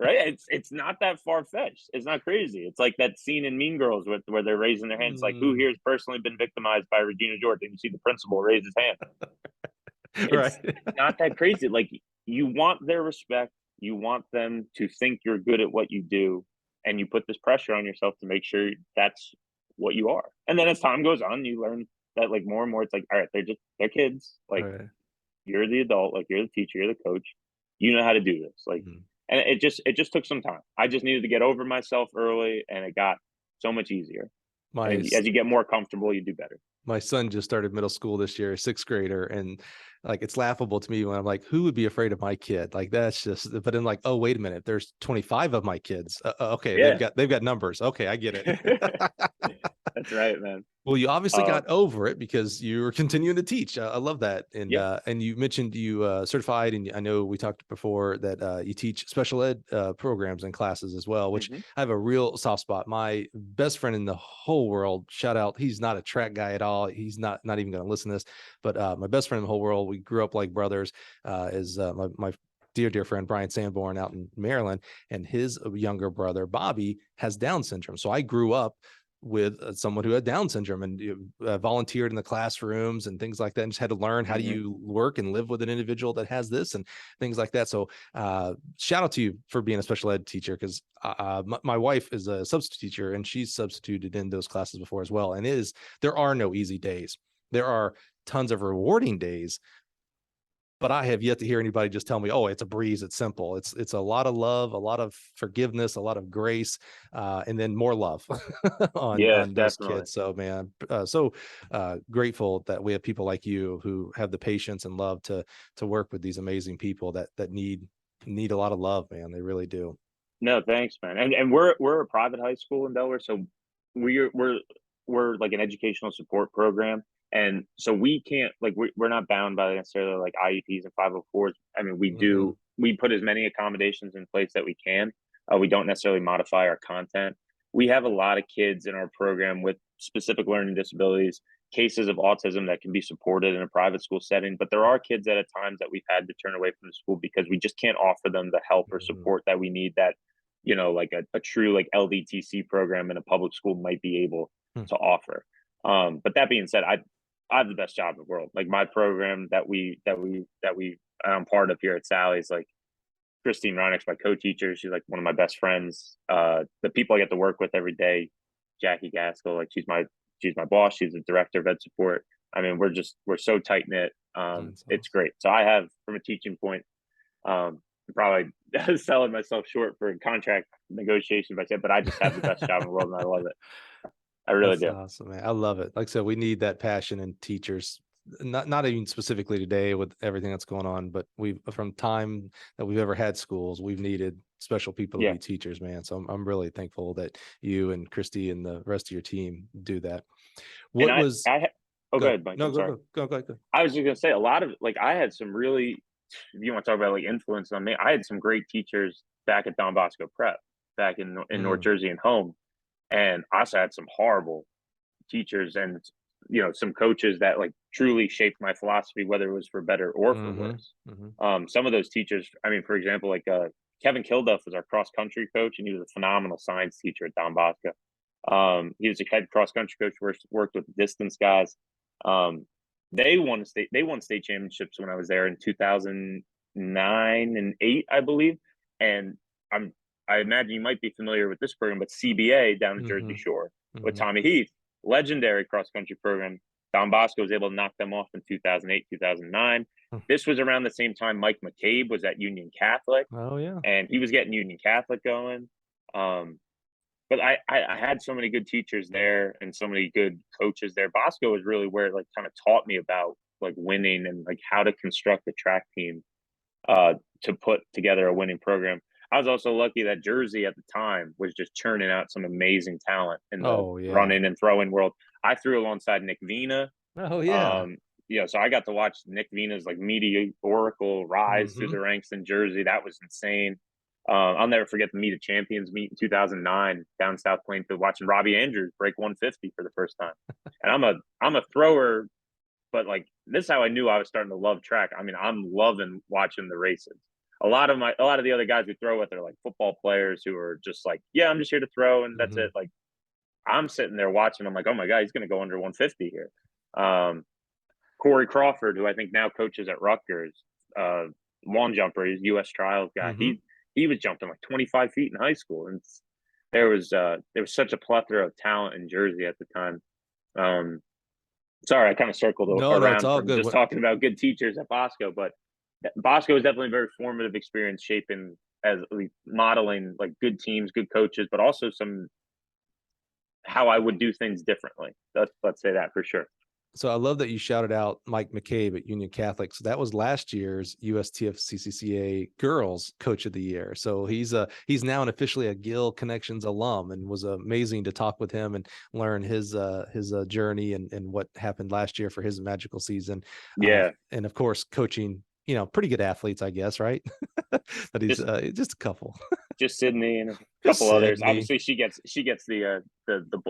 Right? It's not that far-fetched. It's not crazy. It's like that scene in Mean Girls where they're raising their hands, like, who here has personally been victimized by Regina George? And you see the principal raise his hand. Right. It's not that crazy. Like, you want their respect. You want them to think you're good at what you do, and you put this pressure on yourself to make sure that's what you are. And then as time goes on, you learn that, like, more and more, it's like, all right, they're kids. Like, Right. you're the adult, like, you're the teacher, you're the coach. You know how to do this. Like, and it just took some time. I just needed to get over myself early, and it got so much easier. My And as you get more comfortable, you do better. my son just started middle school this year, sixth grader, and like it's laughable to me when I'm like, who would be afraid of my kid? Like that's just. But then like, oh wait a minute, there's 25 of my kids. Okay, Yeah. they've got numbers. Okay, I get it. That's right, man. Well, you obviously got over it because you were continuing to teach. I love that. And Yeah. and you mentioned you certified, and I know we talked before that you teach special ed programs and classes as well, which I have a real soft spot. My best friend in the whole world, shout out, he's not a track guy at all. He's not even going to listen to this, but my best friend in the whole world, we grew up like brothers, is my dear friend Brian Sanborn out in Maryland, and his younger brother Bobby has Down syndrome. So I grew up with someone who had Down syndrome, and volunteered in the classrooms and things like that, and just had to learn how do you work and live with an individual that has this and things like that. So shout out to you for being a special ed teacher, because my wife is a substitute teacher, and she's substituted in those classes before as well. And there are no easy days. There are tons of rewarding days, but I have yet to hear anybody just tell me, oh, it's a breeze, it's simple. It's a lot of love, a lot of forgiveness, a lot of grace, and then more love on those Definitely. kids. So man, grateful that we have people like you who have the patience and love to work with these amazing people that need a lot of love, man. They really do. No, thanks, man. And we're a private high school in Delaware, so we're like an educational support program. And so we can't, like, we're not bound by necessarily like IEPs and 504s. I mean, we put as many accommodations in place that we can. We don't necessarily modify our content. We have a lot of kids in our program with specific learning disabilities, cases of autism that can be supported in a private school setting. But there are kids at times that we've had to turn away from the school because we just can't offer them the help or support that we need, that, like a true like LDTC program in a public school might be able to offer. But that being said, I have the best job in the world. Like, my program that I'm part of here at Sally's, like, Christine Reineck's my co-teacher. She's like one of my best friends. The people I get to work with every day, Jackie Gaskell, like she's my boss. She's the director of ed support. I mean, we're so tight knit. It's great. So I have, from a teaching point, probably selling myself short for contract negotiation, but I just have the best job in the world, and I love it. I really do. Awesome, man. I love it. Like I said, we need that passion in teachers. Not even specifically today with everything that's going on, but from time that we've ever had schools, we've needed special people to be teachers, man. So I'm really thankful that you and Christy and the rest of your team do that. Go ahead, Mike. No, I'm sorry. Go. I was just gonna say, a lot of, like, I had some really, if you want to talk about like influence on me, I had some great teachers back at Don Bosco Prep, back in North Jersey and home. And I also had some horrible teachers and, some coaches that like truly shaped my philosophy, whether it was for better or for worse. Some of those teachers, I mean, for example, like Kevin Kilduff was our cross country coach, and he was a phenomenal science teacher at Don Bosco. He was a head cross country coach, worked with distance guys. They won state championships when I was there in 2009 and 8, I believe. And I imagine you might be familiar with this program, but CBA down the Jersey Shore with Tommy Heath, legendary cross country program. Don Bosco was able to knock them off in 2008, 2009. This was around the same time Mike McCabe was at Union Catholic. Oh yeah. And he was getting Union Catholic going. But I had so many good teachers there and so many good coaches there. Bosco was really where it like kind of taught me about like winning and like how to construct a track team to put together a winning program. I was also lucky that Jersey at the time was just churning out some amazing talent in the running and throwing world. I threw alongside Nick Vina. Oh yeah. So I got to watch Nick Vina's like meteorical rise through the ranks in Jersey. That was insane. I'll never forget the Meet of Champions meet in 2009 down South Plainfield, watching Robbie Andrews break 150 for the first time. And I'm a thrower, but like this is how I knew I was starting to love track. I mean, I'm loving watching the races. A lot of the other guys we throw with are like football players who are just like, yeah, I'm just here to throw and that's it. Like, I'm sitting there watching. I'm like, oh my God, he's going to go under 150 here. Corey Crawford, who I think now coaches at Rutgers, long jumper, he's U.S. trials guy. He was jumping like 25 feet in high school, and there was such a plethora of talent in Jersey at the time. Sorry, I kind of circled around it's all from good. just talking about good teachers at Bosco, but Bosco was definitely a very formative experience, shaping as modeling like good teams, good coaches, but also some how I would do things differently. Let's say that for sure. So I love that you shouted out Mike McCabe at Union Catholic. So that was last year's USTFCCCA Girls Coach of the Year. So he's now officially a Gill Connections alum, and was amazing to talk with him and learn his journey and what happened last year for his magical season. Yeah, and of course coaching, pretty good athletes, I guess, right? But he's just a couple. Just Sydney and a couple others. Obviously, she gets the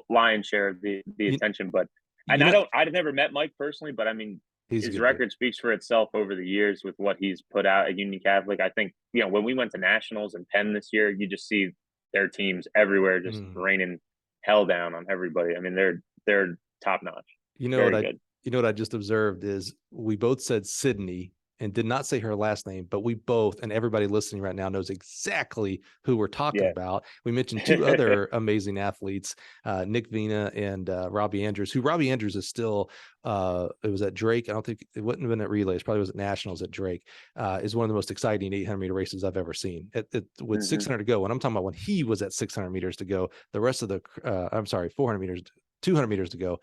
lion's share of the attention, but. And I've never met Mike personally, but I mean, his record speaks for itself over the years with what he's put out at Union Catholic. I think, when we went to nationals in Penn this year, you just see their teams everywhere just raining hell down on everybody. I mean, they're top notch. You know what I just observed is we both said Sydney and did not say her last name, but we both, and everybody listening right now knows exactly who we're talking about. We mentioned two other amazing athletes, Nick Vina and Robbie Andrews, who Robbie Andrews is still, it was at Drake. I don't think it wouldn't have been at Relays. Probably was at Nationals at Drake. Is one of the most exciting 800 meter races I've ever seen. With 600 to go. And I'm talking about when he was at 600 meters to go, the rest of the, 400 meters, 200 meters to go.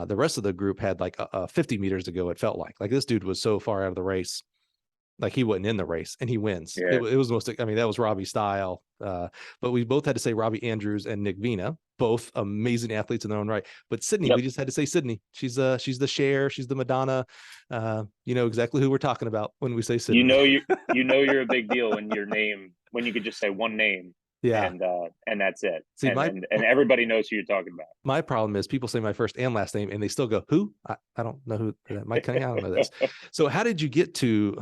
The rest of the group had like 50 meters to go. It felt like this dude was so far out of the race, like he wasn't in the race, and he wins. It was that was Robbie's style. But we both had to say Robbie Andrews and Nick Vina, both amazing athletes in their own right. But Sydney, we just had to say Sydney. She's the Cher, she's the Madonna. You know exactly who we're talking about when we say Sydney. You're a big deal when you could just say one name. Yeah. And that's it. See, and everybody knows who you're talking about. My problem is people say my first and last name and they still go, who? I don't know who that Mike Cunningham. I don't know this. So how did you get to,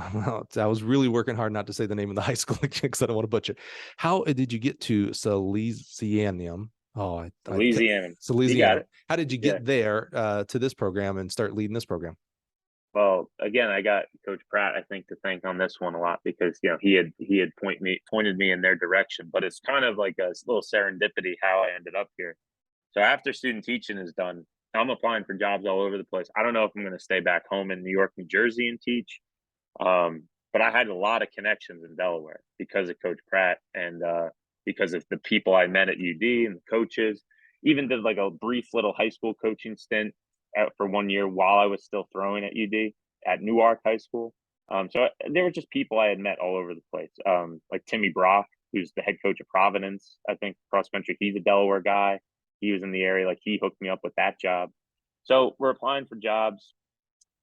I was really working hard not to say the name of the high school because I don't want to butcher. How did you get to Salesianum? Salesianum. How did you get there to this program and start leading this program? Well, again, I got Coach Pratt, I think, to thank on this one a lot because he had pointed me in their direction. But it's kind of like a little serendipity how I ended up here. So after student teaching is done, I'm applying for jobs all over the place. I don't know if I'm going to stay back home in New York, New Jersey, and teach. But I had a lot of connections in Delaware because of Coach Pratt and because of the people I met at UD and the coaches. Even did like a brief little high school coaching stint for 1 year while I was still throwing at UD at Newark High School. So there were just people I had met all over the place. Like Timmy Brock, who's the head coach of Providence, I think cross country. He's a Delaware guy. He was in the area. Like he hooked me up with that job. So we're applying for jobs.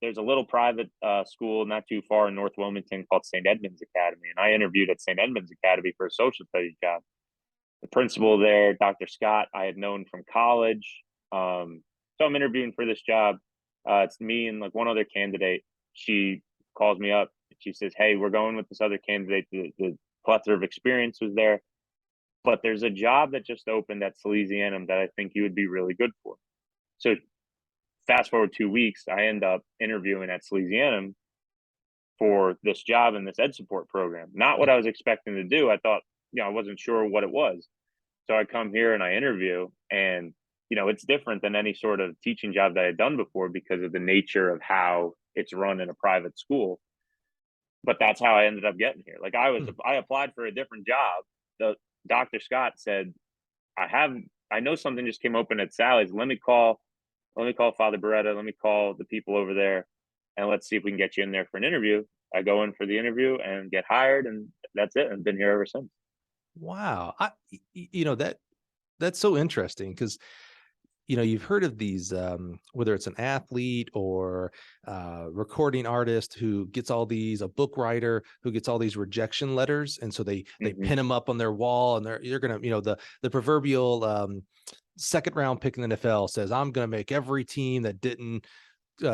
There's a little private school not too far in North Wilmington called St. Edmund's Academy. And I interviewed at St. Edmund's Academy for a social studies job. The principal there, Dr. Scott, I had known from college. So I'm interviewing for this job. It's me and like one other candidate. She calls me up. She says, "Hey, we're going with this other candidate. The plethora of experience was there, but there's a job that just opened at Salesianum that I think you would be really good for." So fast forward 2 weeks, I end up interviewing at Salesianum for this job in this ed support program. Not what I was expecting to do. I thought, I wasn't sure what it was. So I come here and I interview, and it's different than any sort of teaching job that I had done before because of the nature of how it's run in a private school. But that's how I ended up getting here. Like I applied for a different job. The Dr. Scott said, I know something just came open at Sally's. Let me call Father Beretta. Let me call the people over there and let's see if we can get you in there for an interview. I go in for the interview and get hired, and that's it. I've been here ever since. Wow. That's so interesting because you've heard of these, whether it's an athlete or recording artist who gets a book writer who gets all these rejection letters. And so they pin them up on their wall and you're going to, the proverbial second round pick in the NFL says, I'm going to make every team that didn't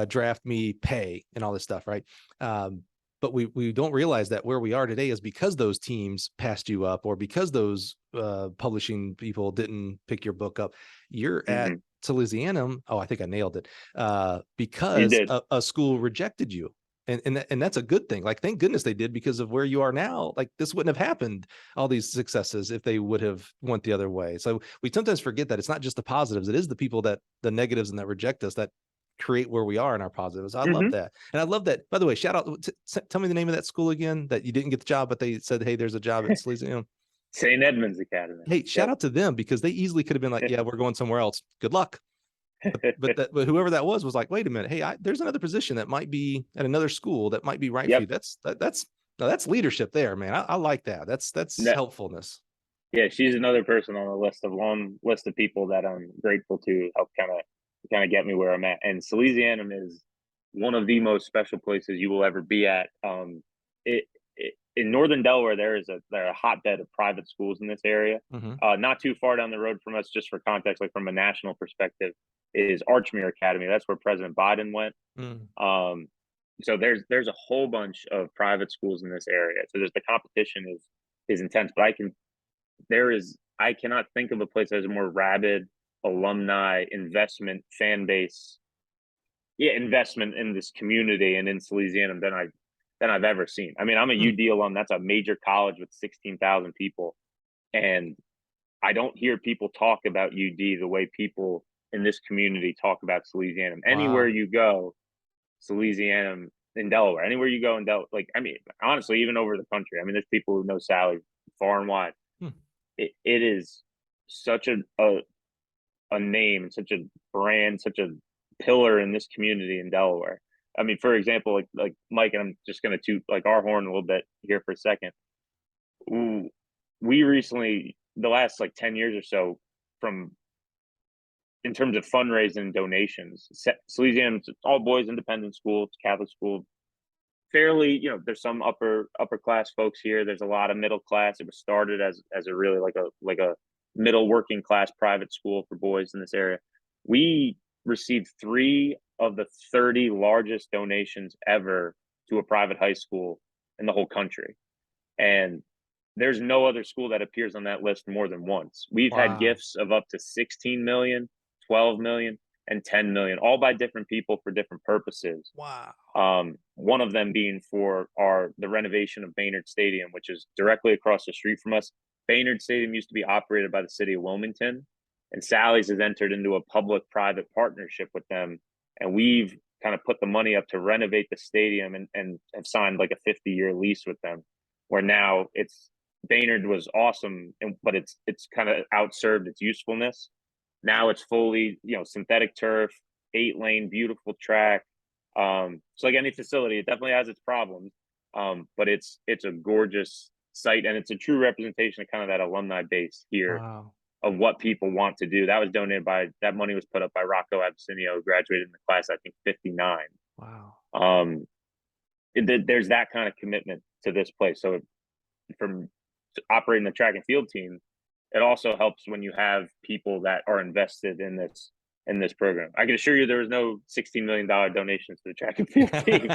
draft me pay and all this stuff, right? But we don't realize that where we are today is because those teams passed you up, or because those publishing people didn't pick your book up. You're at Salesianum. Oh, I think I nailed it. Because a school rejected you. And that's a good thing. Like, thank goodness they did, because of where you are now. Like, this wouldn't have happened, all these successes, if they would have went the other way. So we sometimes forget that it's not just the positives. It is the people the negatives and that reject us, that create where we are in our positives. I love that. And I love that, by the way, shout out, tell me the name of that school again, that you didn't get the job, but they said, hey, there's a job at Salesianum. St. Edmund's Academy. Hey, shout out to them, because they easily could have been like, yeah, we're going somewhere else. Good luck. But whoever that was like, wait a minute, hey, there's another position that might be at another school that might be right for you. That's leadership there, man. I like that. That's helpfulness. Yeah, she's another person on the long list of people that I'm grateful to help kind of get me where I'm at. And Salesianum is one of the most special places you will ever be at. In northern Delaware, there are a hotbed of private schools in this area. Not too far down the road from us, just for context, like from a national perspective, is Archmere Academy. That's where President Biden went. So there's a whole bunch of private schools in this area. So the competition is intense, but I cannot think of a place that has a more rabid alumni investment fan base, investment in this community and in Salesianum than I've ever seen. I mean, I'm a UD alum. That's a major college with 16,000 people. And I don't hear people talk about UD the way people in this community talk about Salesianum. Anywhere you go, Salesianum in Delaware, anywhere you go in Delaware, like, I mean, honestly, even over the country, I mean, there's people who know Sally far and wide. It is such a name, such a brand, such a pillar in this community in Delaware. I mean, for example, like Mike, and I'm just going to toot like our horn a little bit here for a second. We recently, the last like 10 years or so, in terms of fundraising and donations, Salesianum's all boys independent school, it's Catholic school. Fairly, there's some upper class folks here. There's a lot of middle class. It was started as a really like a middle working class private school for boys in this area. We received 3 of the 30 largest donations ever to a private high school in the whole country. And there's no other school that appears on that list more than once. We've had gifts of up to 16 million, 12 million, and 10 million, all by different people for different purposes. One of them being for the renovation of Baynard Stadium, which is directly across the street from us. Baynard Stadium used to be operated by the city of Wilmington, and Sally's has entered into a public-private partnership with them. And we've kind of put the money up to renovate the stadium and have signed like a 50-year lease with them, where now Baynard was awesome, but it's kind of outserved its usefulness. Now it's fully, synthetic turf, 8-lane, beautiful track. So like any facility, it definitely has its problems. But it's a gorgeous site, and it's a true representation of kind of that alumni base here of what people want to do. That money was put up by Rocco Abysinio, who graduated in the class, I think, 59. There's that kind of commitment to this place. So from operating the track and field team, it also helps when you have people that are invested in this program. I can assure you there was no $16 million donations to the track and field team,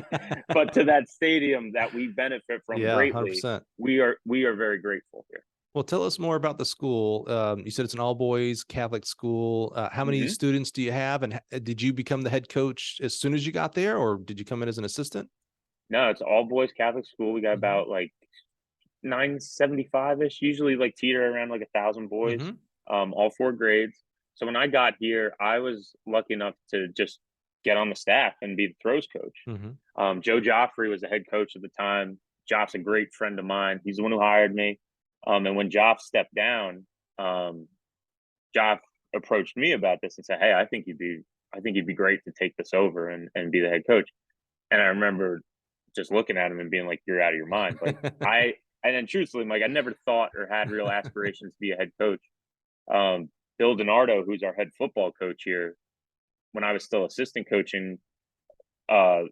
but to that stadium that we benefit from greatly, 100%. We are very grateful here. Well, tell us more about the school. You said it's an all boys Catholic school. How many students do you have? And did you become the head coach as soon as you got there, or did you come in as an assistant? No, it's all boys Catholic school. We got about like 975-ish, usually like teeter around like 1,000 boys, all 4 grades. So when I got here, I was lucky enough to just get on the staff and be the throws coach. Joe Joffrey was the head coach at the time. Joff's a great friend of mine. He's the one who hired me. And when Joff stepped down, Joff approached me about this and said, "Hey, I think you'd be great to take this over and be the head coach." And I remember just looking at him and being like, "You're out of your mind." Like and then truthfully, Mike, I never thought or had real aspirations to be a head coach. Bill DiNardo, who's our head football coach here, when I was still assistant coaching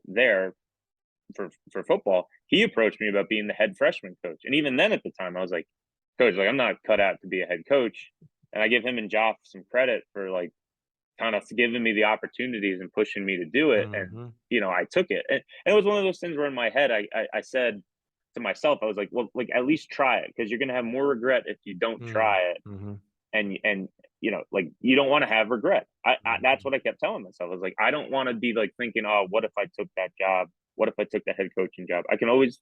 there for football, he approached me about being the head freshman coach. And even then at the time, I was like, "Coach, like, I'm not cut out to be a head coach." And I give him and Joff some credit for like kind of giving me the opportunities and pushing me to do it. And, Mm-hmm. I took it. And it was one of those things where in my head, I said to myself, I was like, well, like, at least try it, because you're going to have more regret if you don't try it. Mm-hmm. And, like, you don't want to have regret. That's Mm-hmm. what I kept telling myself. I was like, I don't want to be like thinking, oh, what if I took that job? What if I took the head coaching job? I can always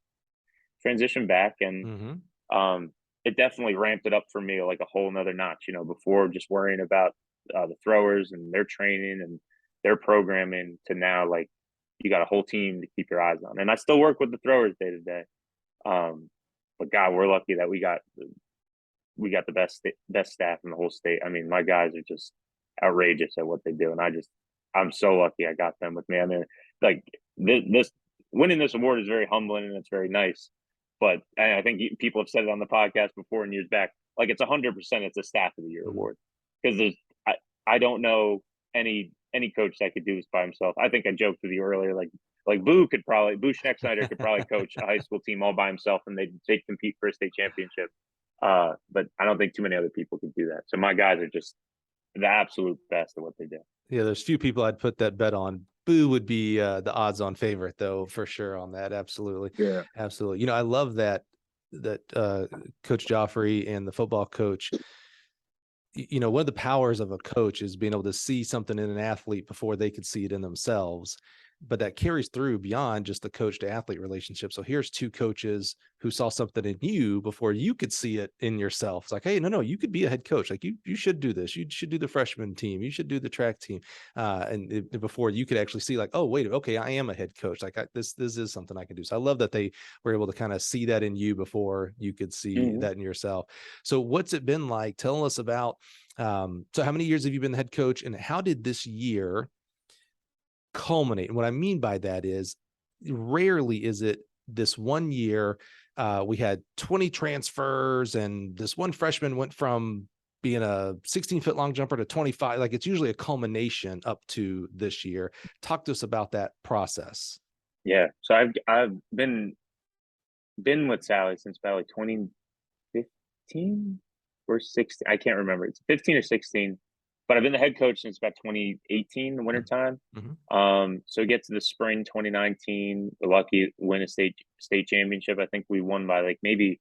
transition back. And Mm-hmm. it definitely ramped it up for me like a whole nother notch, before just worrying about the throwers and their training and their programming, to now, like, you got a whole team to keep your eyes on. And I still work with the throwers day to day. But God, we're lucky that we got the best staff in the whole state. I mean, my guys are just outrageous at what they do, and I'm so lucky I got them with me. I mean, like, this winning this award is very humbling and it's very nice. But I think people have said it on the podcast before in years back. Like, it's 100%. It's a staff of the year award, because I don't know any coach that could do this by himself. I think I joked with you earlier, like Boo Schnecksnyder could probably coach a high school team all by himself, and they'd compete for a state championship. But I don't think too many other people could do that. So my guys are just the absolute best at what they do. Yeah, there's few people I'd put that bet on. Boo would be the odds-on favorite, though, for sure on that. Absolutely, Yeah. absolutely. I love that Coach Joffrey and the football coach. One of the powers of a coach is being able to see something in an athlete before they could see it in themselves. But that carries through beyond just the coach to athlete relationship. So here's two coaches who saw something in you before you could see it in yourself. It's like, hey, no, you could be a head coach. Like, you should do this. You should do the freshman team. You should do the track team. Before you could actually see, like, oh, wait, okay, I am a head coach. Like, this is something I can do. So I love that they were able to kind of see that in you before you could see that in yourself. So what's it been like? Tell us about, so how many years have you been the head coach, and how did this year culminate? And what I mean by that is, rarely is it this one year we had 20 transfers and this one freshman went from being a 16-foot long jumper to 25. Like, it's usually a culmination up to this year. Talk to us about that process. Yeah. So I've been with Sally since about like 2015 or 16. I can't remember. It's 15 or 16. But I've been the head coach since about 2018, the wintertime. So get to the spring 2019, we're lucky win a state championship. I think we won by like maybe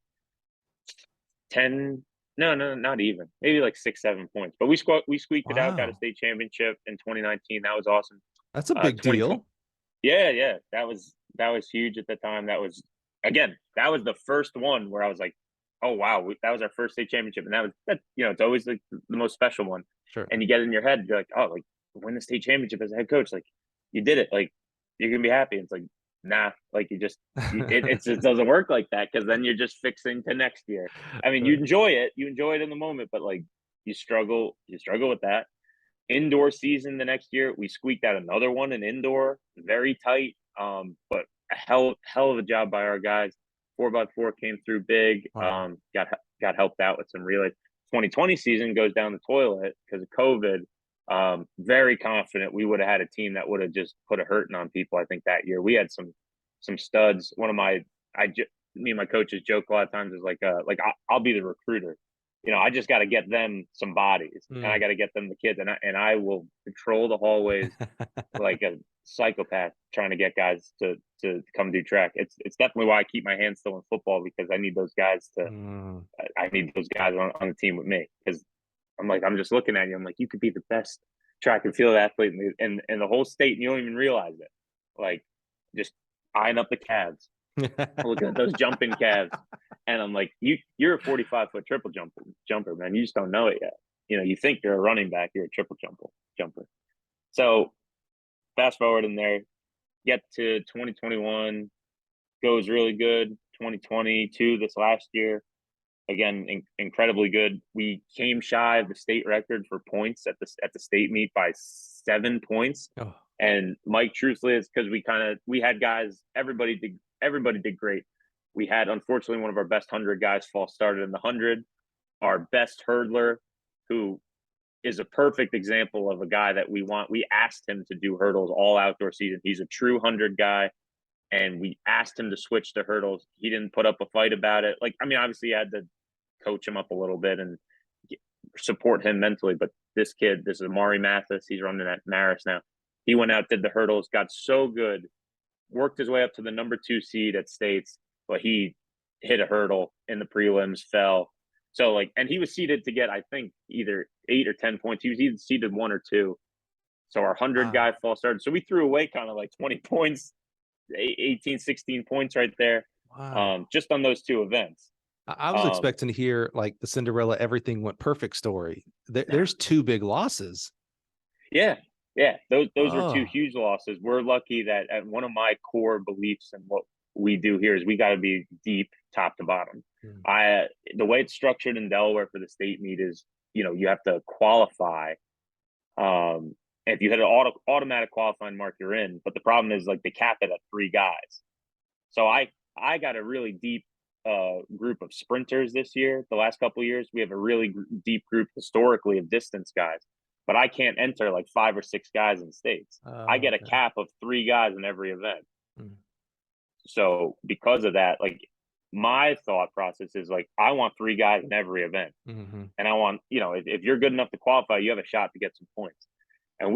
10. No, not even. Maybe like 6-7 points. But we squeaked it out, got a state championship in 2019. That was awesome. That's a big deal. Yeah. That was huge at the time. That was the first one where I was like, oh wow, that was our first state championship. And that it's always like the most special one. Sure. And you get it in your head, you're like, oh, like, win the state championship as a head coach, like, you did it, like, you're gonna be happy. It's like, nah, like, it doesn't work like that, because then you're just fixing to next year. I mean, you enjoy it in the moment, but like, you struggle with that. Indoor season the next year, we squeaked out another one in indoor, very tight, but a hell of a job by our guys. 4x4 came through big. Got helped out with some relays. 2020 season goes down the toilet because of COVID. Very confident we would have had a team that would have just put a hurting on people. I think that year we had some studs. Me and my coaches joke a lot of times is like I'll be the recruiter. I just got to get them some bodies, and I got to get them the kids, and I will patrol the hallways like a psychopath trying to get guys to come do track. It's definitely why I keep my hands still in football, because I need those guys on the team with me, because I'm just looking at you. I'm like, you could be the best track and field athlete in the whole state, and you don't even realize it. Like, just eyeing up the calves, looking at those jumping calves. And I'm like, you're a 45-foot triple jumper, man. You just don't know it yet. You think you're a running back, you're a triple jumper. So fast forward in there, get to 2021, goes really good. 2022, this last year, again, incredibly good. We came shy of the state record for points at the state meet by 7 points. Oh. And Mike, truthfully, it's because we had guys, everybody did great. We had, unfortunately, one of our best 100 guys false started in the 100. Our best hurdler, who is a perfect example of a guy that we want. We asked him to do hurdles all outdoor season. He's a true 100 guy, and we asked him to switch to hurdles. He didn't put up a fight about it. Like, I mean, obviously you had to coach him up a little bit and support him mentally, but this kid, this is Amari Mathis. He's running at Marist now. He went out, did the hurdles, got so good, worked his way up to the number 2 seed at States, but he hit a hurdle in the prelims, fell. So like, and he was seeded to get, I think, either 8 or 10 points. He was either seeded 1 or 2. So our 100 guy fall started. So we threw away kind of like 20 points, 18, 16 points right there. Wow. Just on those 2 events. I was expecting to hear like the Cinderella everything went perfect story. There's 2 big losses. Yeah. Those are 2 huge losses. We're lucky that one of my core beliefs and what we do here is we got to be deep top to bottom. The way it's structured in Delaware for the state meet is, you have to qualify. If you had an automatic qualifying mark, you're in. But the problem is like they cap it at 3 guys. So I got a really deep group of sprinters this year. The last couple of years, we have a really deep group historically of distance guys. But I can't enter like 5 or 6 guys in states. I get a cap of 3 guys in every event. So because of that, like my thought process is like, I want 3 guys in every event. And I want, if you're good enough to qualify, you have a shot to get some points. And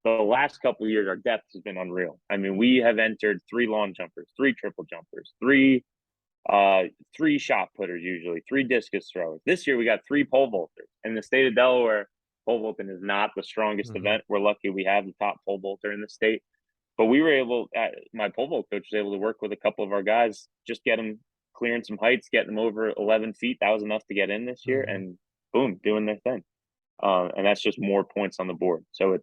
the last couple of years, our depth has been unreal. I mean, we have entered 3 long jumpers, 3 triple jumpers, 3 shot putters, usually 3 discus throwers. This year we got 3 pole vaulters. In the state of Delaware, pole vaulting is not the strongest event. We're lucky we have the top pole vaulter in the state. But we were able, my pole vault coach was able to work with a couple of our guys, just get them clearing some heights, getting them over 11 feet. That was enough to get in this year, and boom, doing their thing. And that's just more points on the board. So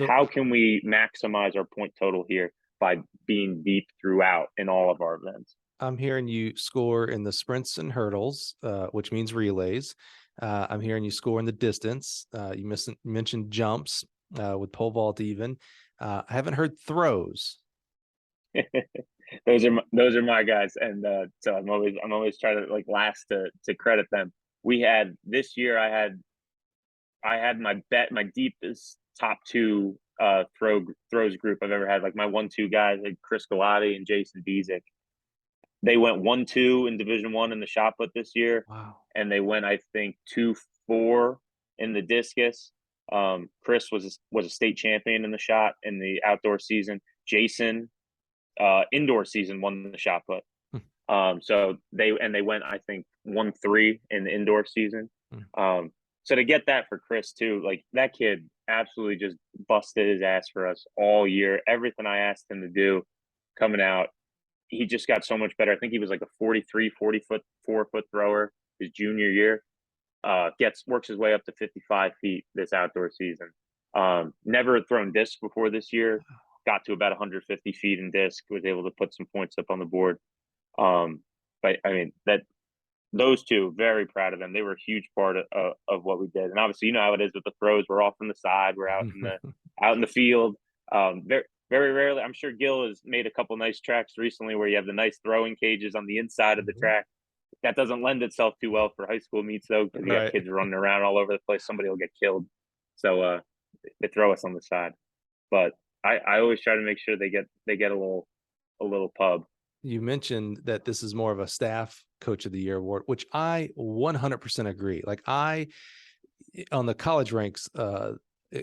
how can we maximize our point total here by being deep throughout in all of our events? I'm hearing you score in the sprints and hurdles, which means relays. I'm hearing you score in the distance. You mentioned jumps with pole vault even. I haven't heard throws. Those are my guys, and so I'm always trying to like last to credit them. We had this year. I had my deepest top 2 throws group I've ever had. Like my 1-2 guys, like Chris Galati and Jason Bezick. They went 1-2 in Division I in the shot put this year. Wow. And they went, I think, 2-4 in the discus. Chris was a state champion in the shot in the outdoor season. Jason, indoor season, won the shot put. So they went, I think, 1-3 in the indoor season. So to get that for Chris too, like that kid absolutely just busted his ass for us all year. Everything I asked him to do coming out, he just got so much better. I think he was like a 4-foot thrower his junior year. Works his way up to 55 feet this outdoor season. Never thrown disc before this year. Got to about 150 feet in disc. Was able to put some points up on the board. But I mean those 2, very proud of them. They were a huge part of what we did. And obviously, you know how it is with the throws. We're off on the side. We're out in the field. Very, very rarely. I'm sure Gil has made a couple nice tracks recently where you have the nice throwing cages on the inside of the track. That doesn't lend itself too well for high school meets though, because you have kids running around all over the place. Somebody will get killed. So they throw us on the side. But I always try to make sure they get a little pub. You mentioned that this is more of a staff coach of the year award, which I 100% agree. Like on the college ranks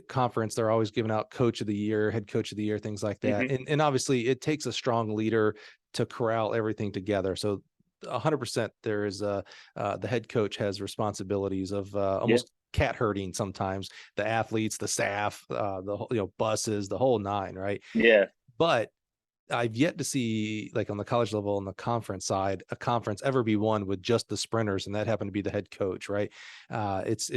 conference, they're always giving out coach of the year, head coach of the year, things like that. And obviously it takes a strong leader to corral everything together. So 100% there is the head coach has responsibilities of almost cat herding sometimes, the athletes, the staff, the buses, the whole 9, right? Yeah. But I've yet to see, like on the college level on the conference side, a conference ever be won with just the sprinters, and that happened to be the head coach, right? It's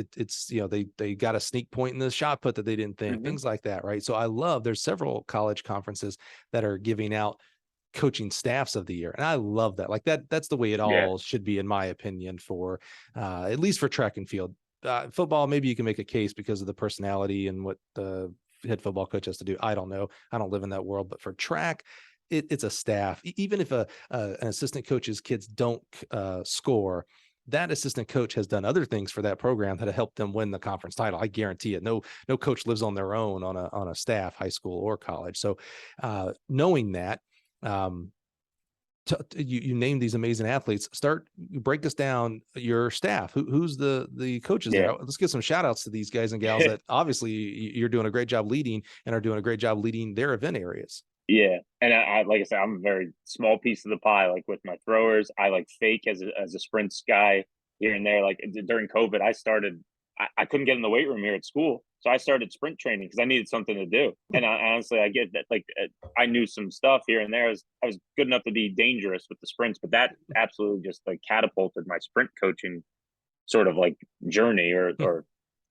they got a sneak point in the shot put that they didn't think, things like that, right? So I love there's several college conferences that are giving out coaching staffs of the year, and I love that. Like that's the way it all should be, in my opinion, for at least for track and field. Football, maybe you can make a case because of the personality and what the head football coach has to do. I don't know. I don't live in that world. But for track, it's a staff. Even if an assistant coach's kids don't score, that assistant coach has done other things for that program that have helped them win the conference title. I guarantee it. No coach lives on their own on a staff, high school or college. So knowing that, you name these amazing athletes. Break us down your staff. Who's the coaches there? Let's give some shout outs to these guys and gals that obviously you're doing a great job leading and are doing a great job leading their event areas. Yeah. And I like I said, I'm a very small piece of the pie. Like with my throwers, I like fake as a sprints guy here and there. Like during COVID, I couldn't get in the weight room here at school. So I started sprint training because I needed something to do. And honestly, I get that. Like I knew some stuff here and there. I was good enough to be dangerous with the sprints, but that absolutely just like catapulted my sprint coaching sort of like journey or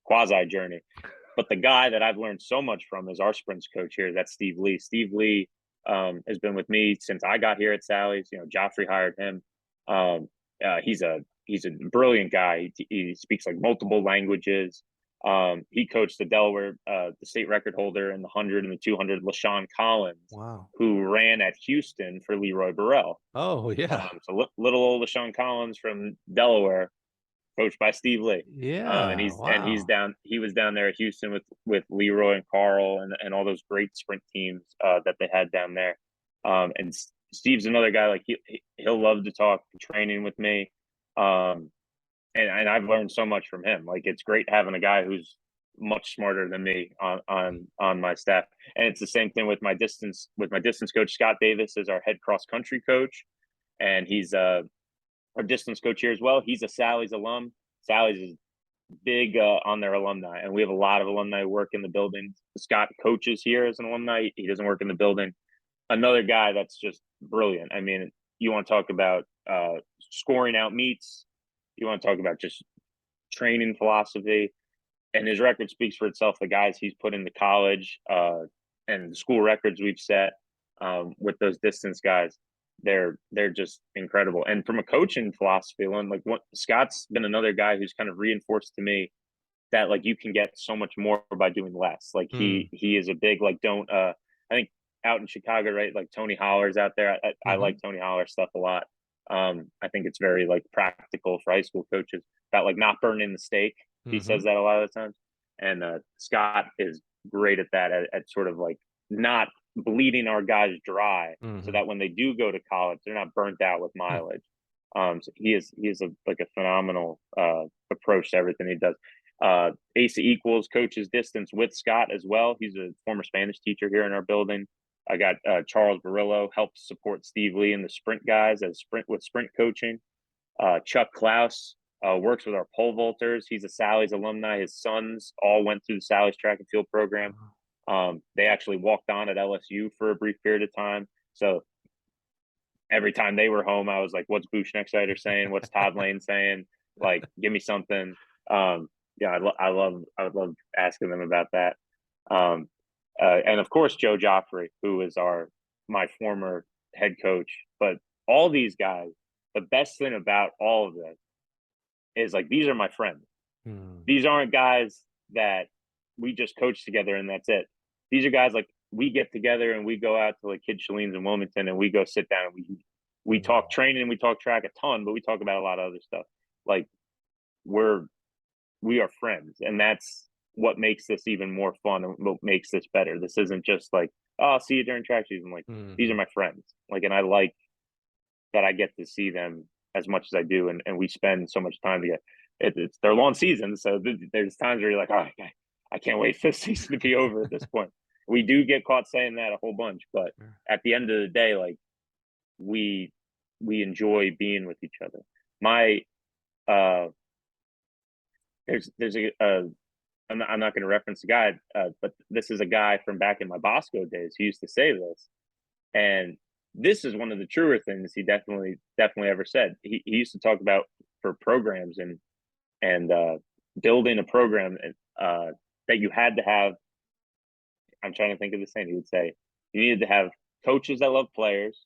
quasi journey. But the guy that I've learned so much from is our sprints coach here. That's Steve Lee. Steve Lee has been with me since I got here at Sally's. You know, Joffrey hired him. He's a brilliant guy. He speaks like multiple languages. He coached the Delaware, the state record holder in the 100 and the 200, LaShawn Collins, who ran at Houston for Leroy Burrell. Oh, yeah. So little old LaShawn Collins from Delaware, coached by Steve Lee. Yeah. And he was down there at Houston with Leroy and Carl and all those great sprint teams that they had down there. And Steve's another guy, like he'll love to talk training with me. And I've learned so much from him. Like it's great having a guy who's much smarter than me on my staff. And it's the same thing with my distance coach. Scott Davis is our head cross country coach, and he's our distance coach here as well. He's a Sally's alum. Sally's is big on their alumni, and we have a lot of alumni who work in the building. Scott coaches here as an alumni. He doesn't work in the building. Another guy that's just brilliant. I mean, you want to talk about scoring out meets. You want to talk about just training philosophy, and his record speaks for itself. The guys he's put into college and the school records we've set with those distance guys, they're just incredible. And from a coaching philosophy alone, like Scott's been another guy who's kind of reinforced to me that like you can get so much more by doing less. Like he is a big like I think out in Chicago, right? Like Tony Holler's out there. I like Tony Holler's stuff a lot. I think it's very like practical for high school coaches about like not burning the steak. He says that a lot of the times. And Scott is great at that, at sort of like not bleeding our guys dry so that when they do go to college, they're not burnt out with mileage. So he is a phenomenal approach to everything he does. Asa Equals coaches distance with Scott as well. He's a former Spanish teacher here in our building. I got Charles Barillo helps support Steve Lee and the sprint guys with sprint coaching. Chuck Klaus works with our pole vaulters. He's a Sally's alumni. His sons all went through the Sally's track and field program. They actually walked on at LSU for a brief period of time. So every time they were home, I was like, what's Buchnexiter saying? What's Todd Lane saying? Like, give me something. Yeah, I would love asking them about that. And of course, Joe Joffrey, who is my former head coach. But all these guys, the best thing about all of this is like, these are my friends. These aren't guys that we just coach together and that's it. These are guys like we get together and we go out to like Kid Shalene's in Wilmington and we go sit down and we talk training, we talk track a ton, but we talk about a lot of other stuff. Like we are friends, and that's what makes this even more fun and what makes this better. This isn't just like, oh, I'll see you during track season. Like these are my friends. Like, and I like that I get to see them as much as I do, and we spend so much time together. It's their long season, so there's times where you're like, oh, I can't wait for the season to be over at this point. We do get caught saying that a whole bunch, but at the end of the day, like we enjoy being with each other. There's I'm not going to reference the guy, but this is a guy from back in my Bosco days who used to say this, and this is one of the truer things he definitely ever said. He used to talk about for programs and building a program that you had to have. I'm trying to think of the saying. He would say you needed to have coaches that love players,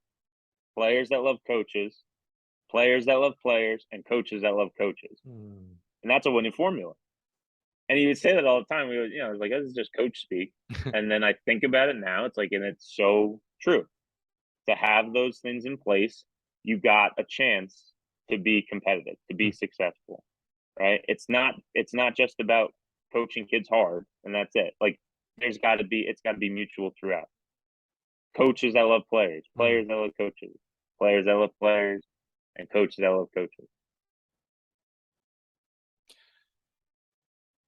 players that love coaches, players that love players, and coaches that love coaches. And that's a winning formula. And he would say that all the time. We would, it was like, this is just coach speak. And then I think about it now, it's like, and it's so true. To have those things in place, you got a chance to be competitive, to be successful, right? It's not just about coaching kids hard and that's it. Like it's got to be mutual throughout. Coaches that love players, players that love coaches. players that love players, and coaches that love coaches.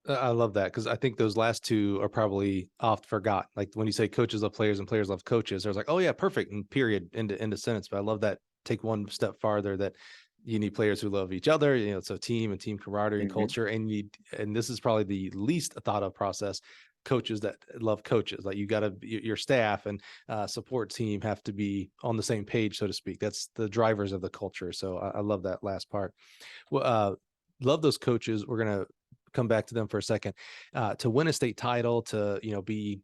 I love that, because I think those last two are probably oft forgot. Like when you say coaches love players and players love coaches, there's like, oh yeah, perfect, and period, into sentence. But I love that. Take one step farther, that you need players who love each other. It's a team and team camaraderie and culture. And this is probably the least thought of process. Coaches that love coaches, like you got to, your staff and support team have to be on the same page, so to speak. That's the drivers of the culture. So I love that last part. Well, love those coaches. We're gonna come back to them for a second. To win a state title, to be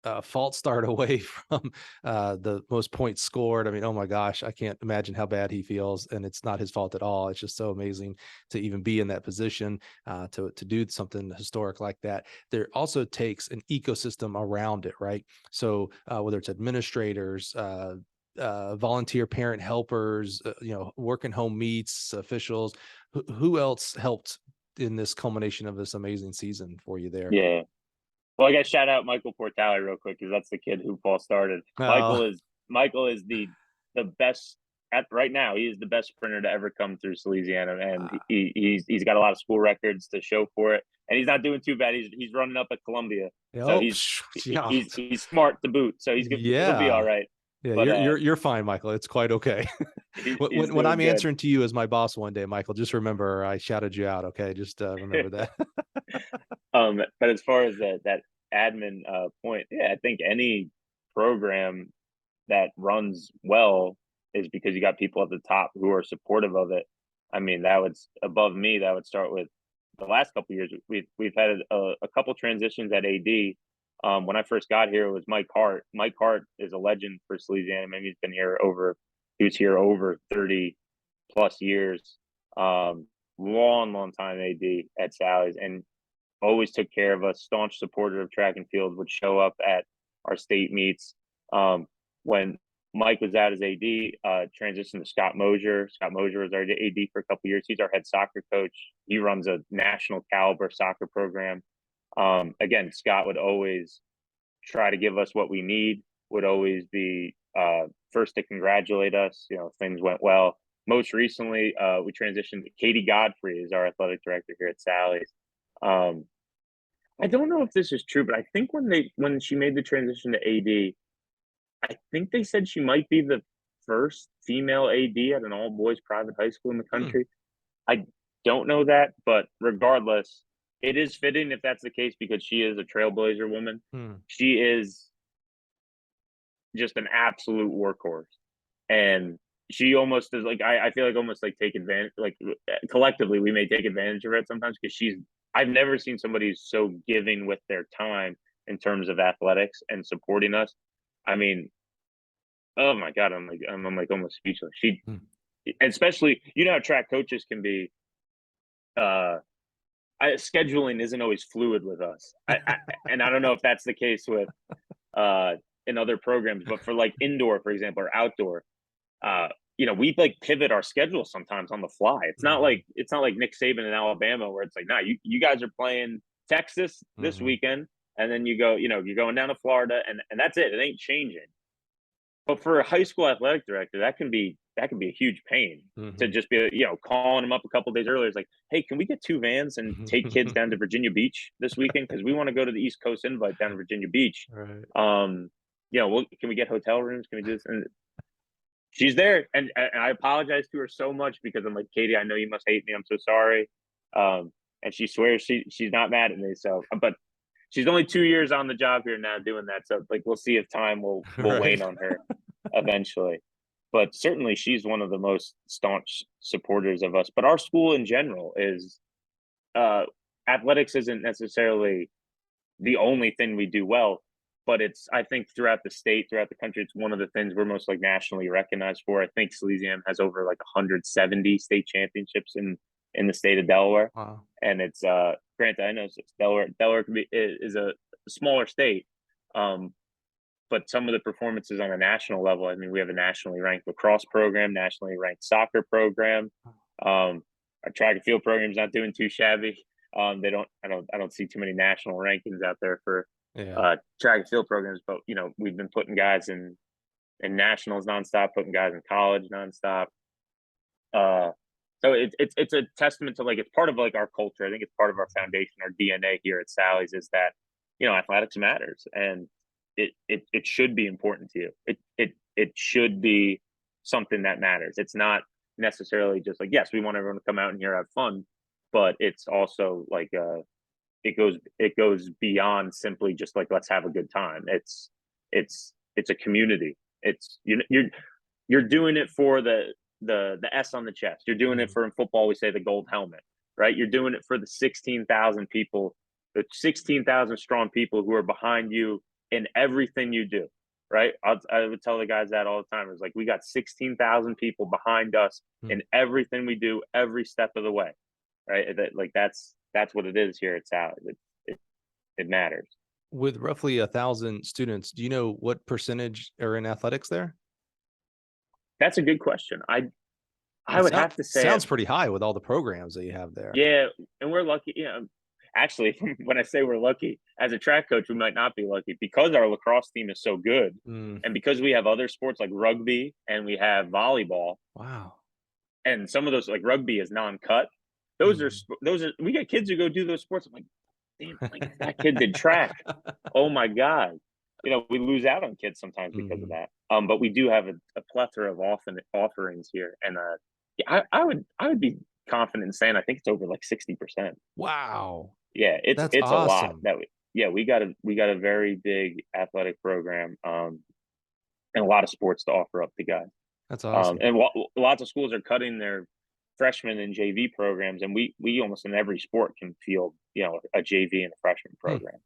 a false start away from the most points scored. I mean, oh my gosh, I can't imagine how bad he feels, and it's not his fault at all. It's just so amazing to even be in that position, to do something historic like that. There also takes an ecosystem around it, right? So whether it's administrators, volunteer parent helpers, working home meets, officials, who else helped in this culmination of this amazing season for you there? Yeah. Well, I got to shout out Michael Portale real quick, because that's the kid who Paul started. Oh. Michael is the best right now. He is the best sprinter to ever come through Salesianum, and he's got a lot of school records to show for it. And he's not doing too bad. He's running up at Columbia, so he's smart to boot. So he'll be all right. Yeah, but you're fine, Michael. It's quite okay. When I'm answering to you as my boss one day, Michael, just remember I shouted you out. Okay, just remember that. But as far as that admin point, yeah, I think any program that runs well is because you got people at the top who are supportive of it. I mean, that would, above me, that would start with the last couple of years. We've had a couple transitions at AD. When I first got here, it was Mike Hart. Mike Hart is a legend for Salesianum. I mean, he was here over 30 plus years. Long time AD at Sally's, and always took care of us. Staunch supporter of track and field, would show up at our state meets. When Mike was out as AD, transitioned to Scott Mosier. Scott Mosier was our AD for a couple of years. He's our head soccer coach. He runs a national caliber soccer program. Again, Scott would always try to give us what we need, would always be first to congratulate us, if things went well. Most recently, we transitioned to Katie Godfrey as our athletic director here at Sally's. I don't know if this is true, but I think when she made the transition to AD, I think they said she might be the first female AD at an all-boys private high school in the country. I don't know that, but regardless, it is fitting if that's the case, because she is a trailblazer woman. She is just an absolute workhorse, and she almost is like, I feel like almost like take advantage, like collectively we may take advantage of her sometimes, because I've never seen somebody so giving with their time in terms of athletics and supporting us. I mean, oh my God, I'm like almost speechless. Especially, how track coaches can be, scheduling isn't always fluid with us. And I don't know if that's the case with, in other programs, but for like indoor, for example, or outdoor, we like pivot our schedule sometimes on the fly. It's not like Nick Saban in Alabama, where it's like, nah, you guys are playing Texas this weekend, and then you go, you're going down to Florida, and that's it. It ain't changing. But for a high school athletic director, that can be a huge pain, to just be, calling them up a couple days earlier. It's like, hey, can we get 2 vans and take kids down to Virginia Beach this weekend? Because we want to go to the East Coast Invite down to Virginia Beach. Right. Can we get hotel rooms? Can we do this? And she's there, and I apologize to her so much, because I'm like, Katie, I know you must hate me. I'm so sorry. And she swears she's not mad at me. So, but she's only 2 years on the job here now doing that. So like, we'll see if time will wane on her eventually. But certainly she's one of the most staunch supporters of us. But our school in general is, athletics isn't necessarily the only thing we do well, but it's, I think, throughout the state, throughout the country, it's one of the things we're most like nationally recognized for. I think Salesianum has over like 170 state championships in the state of Delaware. Wow. And it's, granted, I know Delaware is a smaller state, but some of the performances on a national level, I mean, we have a nationally ranked lacrosse program, nationally ranked soccer program. Our track and field program is not doing too shabby. I don't see too many national rankings out there for track and field programs, but we've been putting guys in in nationals nonstop, putting guys in college nonstop. So it's a testament to, like, it's part of like our culture. I think it's part of our foundation, our DNA here at Sally's, is that, you know, athletics matters, and it should be important to you. It should be something that matters. It's not necessarily just like, yes, we want everyone to come out and here have fun, but it's also like it goes beyond simply just like, let's have a good time. It's a community. It's you're doing it for the S on the chest. You're doing it for, in football we say, the gold helmet, right? You're doing it for the 16,000 people, the 16,000 strong people who are behind you in everything you do, right? I would tell the guys that all the time. It's like, we got 16,000 people behind us in everything we do, every step of the way, right? That's what it is here at Sally's. It matters. With roughly 1,000 students, do you know what percentage are in athletics there? That's a good question. I would have to say sounds pretty high with all the programs that you have there. Yeah, and we're lucky. You know, actually, when I say we're lucky, as a track coach, we might not be lucky, because our lacrosse team is so good, and because we have other sports like rugby and we have volleyball. Wow. And some of those, like rugby, is non-cut. Those are we get kids who go do those sports. I'm like, damn, like, if that kid did track, oh my god. You know, we lose out on kids sometimes because of that. But we do have a plethora of offerings here, and yeah, I would be confident in saying I think it's over like 60%. Wow. Yeah, it's awesome. A lot that we got a very big athletic program, and a lot of sports to offer up to guys. That's awesome. And lots of schools are cutting their freshman and JV programs, and we almost in every sport can field, you know, a JV and a freshman program.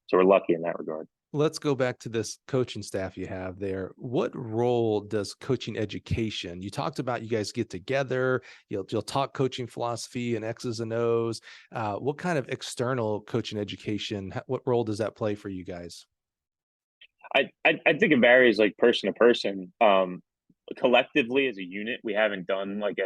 So we're lucky in that regard. Let's go back to this coaching staff you have there. What role does coaching education? You talked about you guys get together, you'll talk coaching philosophy and X's and O's. What kind of external coaching education, what role does that play for you guys? I think it varies, like, person to person. Collectively as a unit, we haven't done like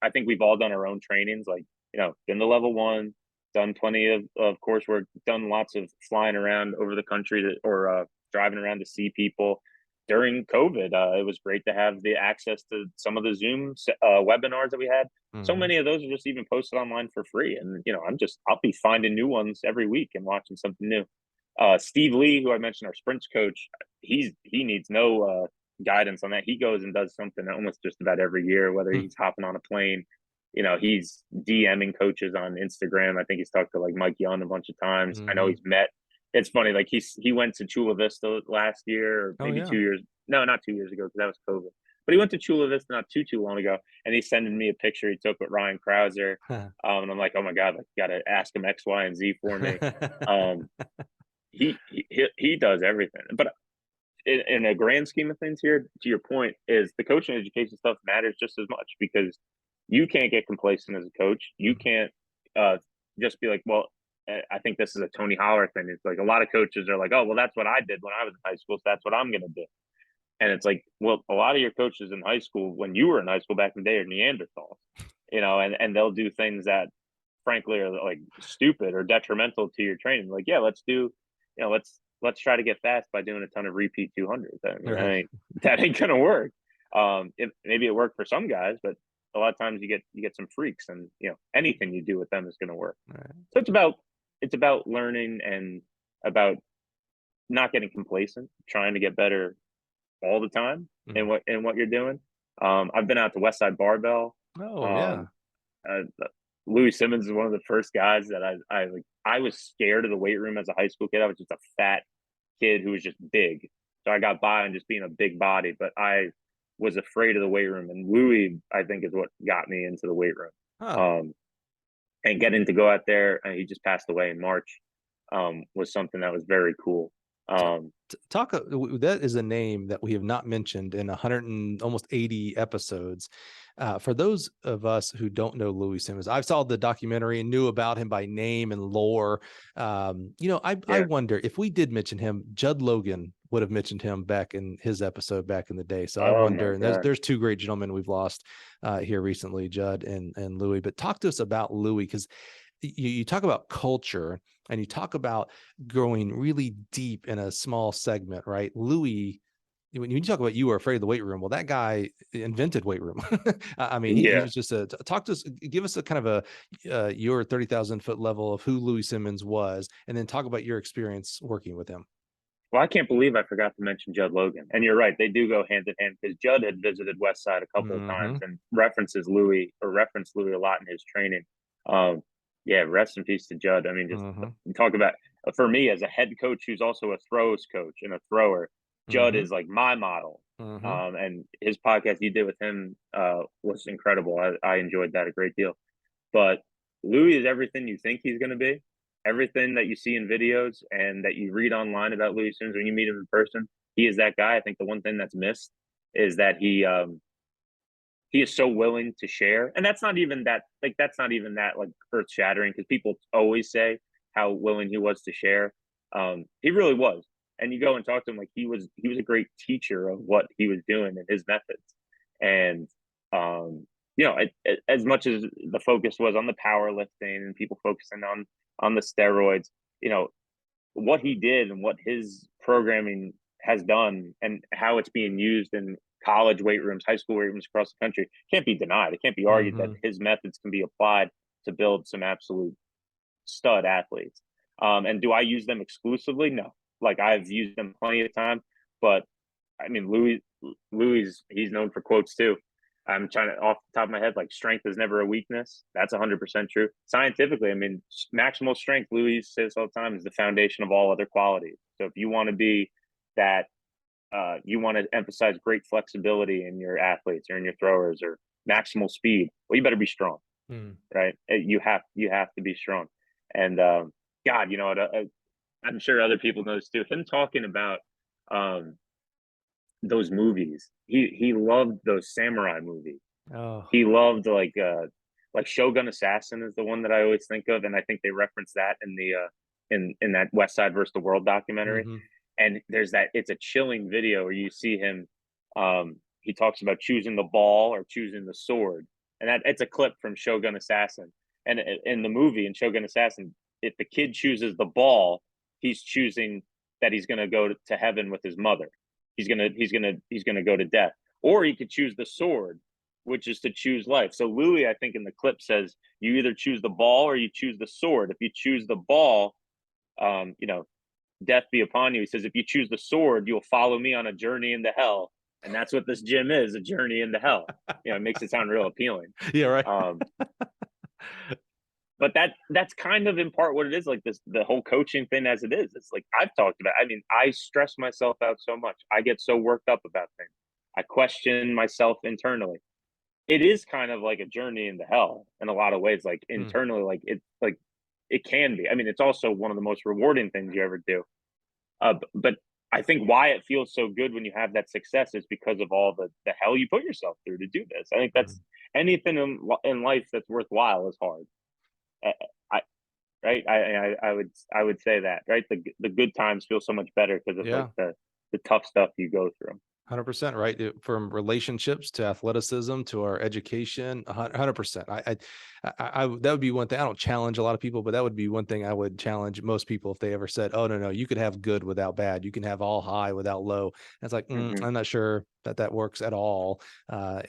I think we've all done our own trainings, like, you know, been to level 1, done plenty of coursework, done lots of flying around over the country or driving around to see people. During COVID, it was great to have the access to some of the Zoom webinars that we had. So many of those are just even posted online for free. And, you know, I'll be finding new ones every week and watching something new. Steve Lee, who I mentioned, our sprints coach, he needs no guidance on that. He goes and does something almost just about every year, whether he's hopping on a plane. You know, he's DMing coaches on Instagram. I think he's talked to like Mike Young a bunch of times. I know he's met. It's funny, like he went to Chula Vista last year, or maybe 2 years. No, not 2 years ago, because that was COVID. But he went to Chula Vista not too long ago, and he's sending me a picture he took with Ryan Krauser. And I'm like, oh my god, like, got to ask him X, Y, and Z for me. He does everything. But in a grand scheme of things here, to your point, is the coaching education stuff matters just as much, because you can't get complacent as a coach. You can't just be like, well, I think this is a Tony Holler thing. It's like a lot of coaches are like, oh, well, that's what I did when I was in high school, so that's what I'm going to do. And it's like, well, a lot of your coaches in high school, when you were in high school back in the day, are Neanderthals, you know, and they'll do things that frankly are like stupid or detrimental to your training. Like, yeah, let's do, you know, let's try to get fast by doing a ton of repeat 200s. I mean, that ain't going to work. Maybe it worked for some guys, but a lot of times you get some freaks, and, you know, anything you do with them is going to work. So it's about learning and about not getting complacent, trying to get better all the time in what you're doing. I've been out to Westside Barbell. Louis Simmons is one of the first guys that I was scared of the weight room as a high school kid. I was just a fat kid who was just big. So I got by on just being a big body, but I was afraid of the weight room. And Louis, I think, is what got me into the weight room. And getting to go out there, and he just passed away in March, was something that was very cool. That is a name that we have not mentioned in 100 and almost 80 episodes. For those of us who don't know Louis Simmons, I saw the documentary and knew about him by name and lore. You know, I wonder if we did mention him, Judd Logan would have mentioned him back in his episode back in the day. So I wonder, and there's two great gentlemen we've lost here recently, Judd and Louis. But talk to us about Louis, because you talk about culture and you talk about growing really deep in a small segment, right? Louis, when you talk about you were afraid of the weight room, well, that guy invented weight room. I mean, he Yeah. was just talk to us, give us a kind of your 30,000 foot level of who Louis Simmons was, and then talk about your experience working with him. Well, I can't believe I forgot to mention Judd Logan. And you're right, they do go hand in hand because Judd had visited Westside a couple of times and referenced Louis a lot in his training. Yeah, rest in peace to Judd. I mean, just talk about, for me as a head coach who's also a throws coach and a thrower, Judd is like my model. And his podcast you did with him was incredible. I enjoyed that a great deal. But Louis is everything you think he's going to be. Everything that you see in videos and that you read online about Louis Simmons when you meet him in person, he is that guy. I think the one thing that's missed is that he is so willing to share, and that's not even that earth shattering because people always say how willing he was to share. He really was, and you go and talk to him like he was a great teacher of what he was doing and his methods, and as much as the focus was on the powerlifting and people focusing on the steroids, what he did and what his programming has done and how it's being used in college weight rooms, high school weight rooms across the country can't be denied. It can't be argued that his methods can be applied to build some absolute stud athletes. And do I use them exclusively? No. Like I've used them plenty of time, but I mean, Louis, he's known for quotes too. I'm trying to, off the top of my head, like strength is never a weakness. That's 100% true. Scientifically, I mean, maximal strength, Louis says all the time, is the foundation of all other qualities. So if you want to be that, you want to emphasize great flexibility in your athletes or in your throwers or maximal speed, well, you better be strong, right? You have to be strong. And God, I'm sure other people know this too. Him talking about those movies. He loved those samurai movies. He loved like Shogun Assassin is the one that I always think of, and I think they reference that in the in that West Side versus the World documentary. And there's that, it's a chilling video where you see him, he talks about choosing the ball or choosing the sword, and that it's a clip from Shogun Assassin. And in the movie in Shogun Assassin, if the kid chooses the ball, he's choosing that he's going to go to heaven with his mother. He's gonna go to death, or he could choose the sword, which is to choose life. So Louis, I think in the clip says you either choose the ball or you choose the sword. If you choose the ball, death be upon you. He says if you choose the sword, you'll follow me on a journey into hell, and that's what this gym is, a journey into hell. It makes it sound real appealing. Yeah, right. But that's kind of in part what it is, like the whole coaching thing as it is. It's like I've talked about. I mean, I stress myself out so much. I get so worked up about things. I question myself internally. It is kind of like a journey into hell in a lot of ways. Like internally, like it can be. I mean, it's also one of the most rewarding things you ever do. But I think why it feels so good when you have that success is because of all the hell you put yourself through to do this. I think that's anything in life that's worthwhile is hard. I would say that, right? The good times feel so much better because of like the tough stuff you go through. 100%, right? From relationships to athleticism to our education, 100%. I that would be one thing. I don't challenge a lot of people, but that would be one thing I would challenge most people if they ever said, "Oh no, you could have good without bad. You can have all high without low." And it's like, I'm not sure that works at all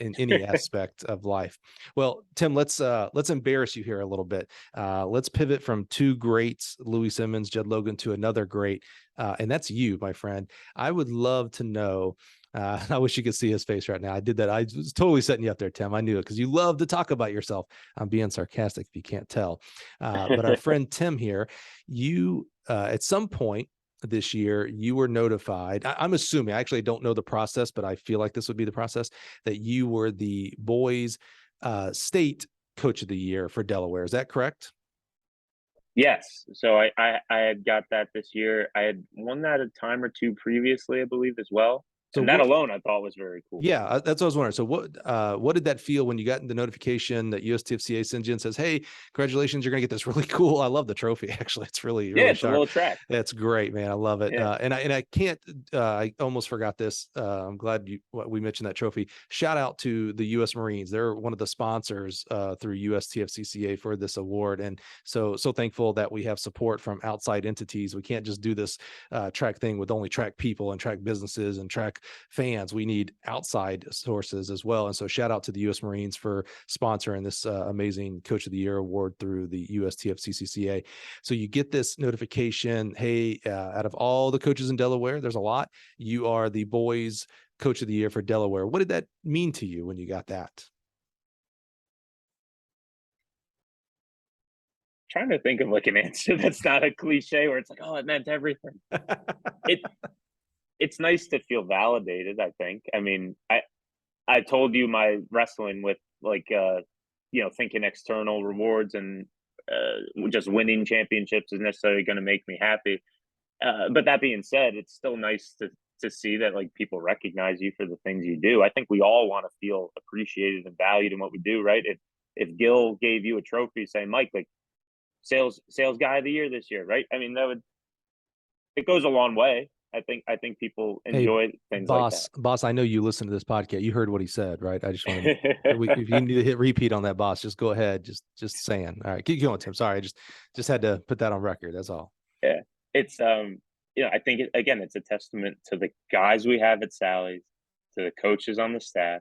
in any aspect of life. Well, Tim, let's embarrass you here a little bit. Let's pivot from two greats, Louis Simmons, Judd Logan, to another great, and that's you, my friend. I would love to know. I wish you could see his face right now. I did that. I was totally setting you up there, Tim. I knew it because you love to talk about yourself. I'm being sarcastic if you can't tell. But our friend Tim here, you at some point this year, you were notified. I'm assuming, I actually don't know the process, but I feel like this would be the process, that you were the boys state coach of the year for Delaware. Is that correct? Yes. So I had got that this year. I had won that a time or two previously, I believe, as well. So that alone I thought was very cool. Yeah, that's what I was wondering. So what did that feel when you got the notification that USTFCCA sends you and says, "Hey, congratulations, you're gonna get this really cool." I love the trophy. Actually, it's really it's sharp. a little track. That's great, man. I love it. Yeah. And I can't. I almost forgot this. I'm glad we mentioned that trophy. Shout out to the U.S. Marines. They're one of the sponsors through USTFCCA for this award, and so thankful that we have support from outside entities. We can't just do this track thing with only track people and track businesses and track ask fans. We need outside sources as well. And so shout out to the U.S. Marines for sponsoring this amazing Coach of the Year award through the USTFCCCA. So you get this notification, hey, out of all the coaches in Delaware, there's a lot, you are the boys Coach of the Year for Delaware. What did that mean to you when you got that? Trying to think of like an answer that's not a cliche where it's like, oh, it meant everything. It's nice to feel validated, I think. I mean, I told you my wrestling with like thinking external rewards and just winning championships is necessarily going to make me happy. But that being said, it's still nice to see that like people recognize you for the things you do. I think we all want to feel appreciated and valued in what we do, right? If Gil gave you a trophy saying, Mike, like sales guy of the year this year, right? I mean, it goes a long way. I think people enjoy things like that. Boss, I know you listen to this podcast. You heard what he said, right? I just want to, if you need to hit repeat on that, boss, just go ahead. Just saying. All right, keep going, Tim. Sorry, I just had to put that on record. That's all. Yeah, it's I think it's a testament to the guys we have at Sally's, to the coaches on the staff.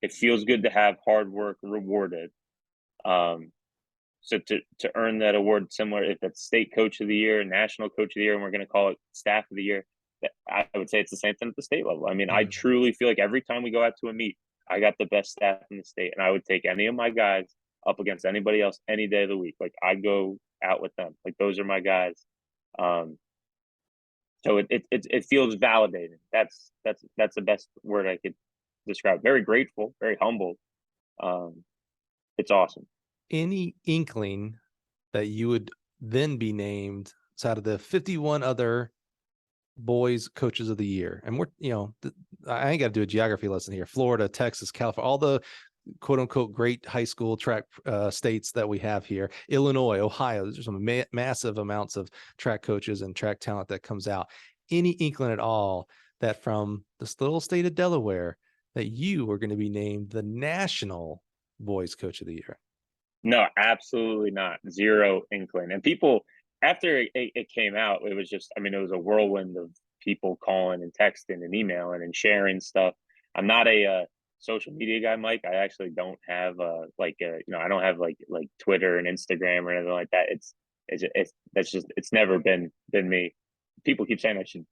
It feels good to have hard work rewarded. So to earn that award, similar if it's state coach of the year, national coach of the year, and we're going to call it staff of the year, I would say it's the same thing at the state level. I mean, I truly feel like every time we go out to a meet, I got the best staff in the state, and I would take any of my guys up against anybody else any day of the week. Like I go out with them. Like those are my guys. So it feels validating. That's the best word I could describe. Very grateful, very humbled. It's awesome. Any inkling that you would then be named out of the 51 other boys coaches of the year? And I ain't got to do a geography lesson here. Florida, Texas, California, all the quote unquote great high school track states that we have here, Illinois, Ohio, there's some massive amounts of track coaches and track talent that comes out. Any inkling at all that from this little state of Delaware that you were going to be named the national boys coach of the year? No, absolutely not. Zero inkling. And people, after it came out, it was just, I mean, it was a whirlwind of people calling and texting and emailing and sharing stuff. I'm not a social media guy, Mike. I actually don't have I don't have like Twitter and Instagram or anything like that. It's never been me. People keep saying I should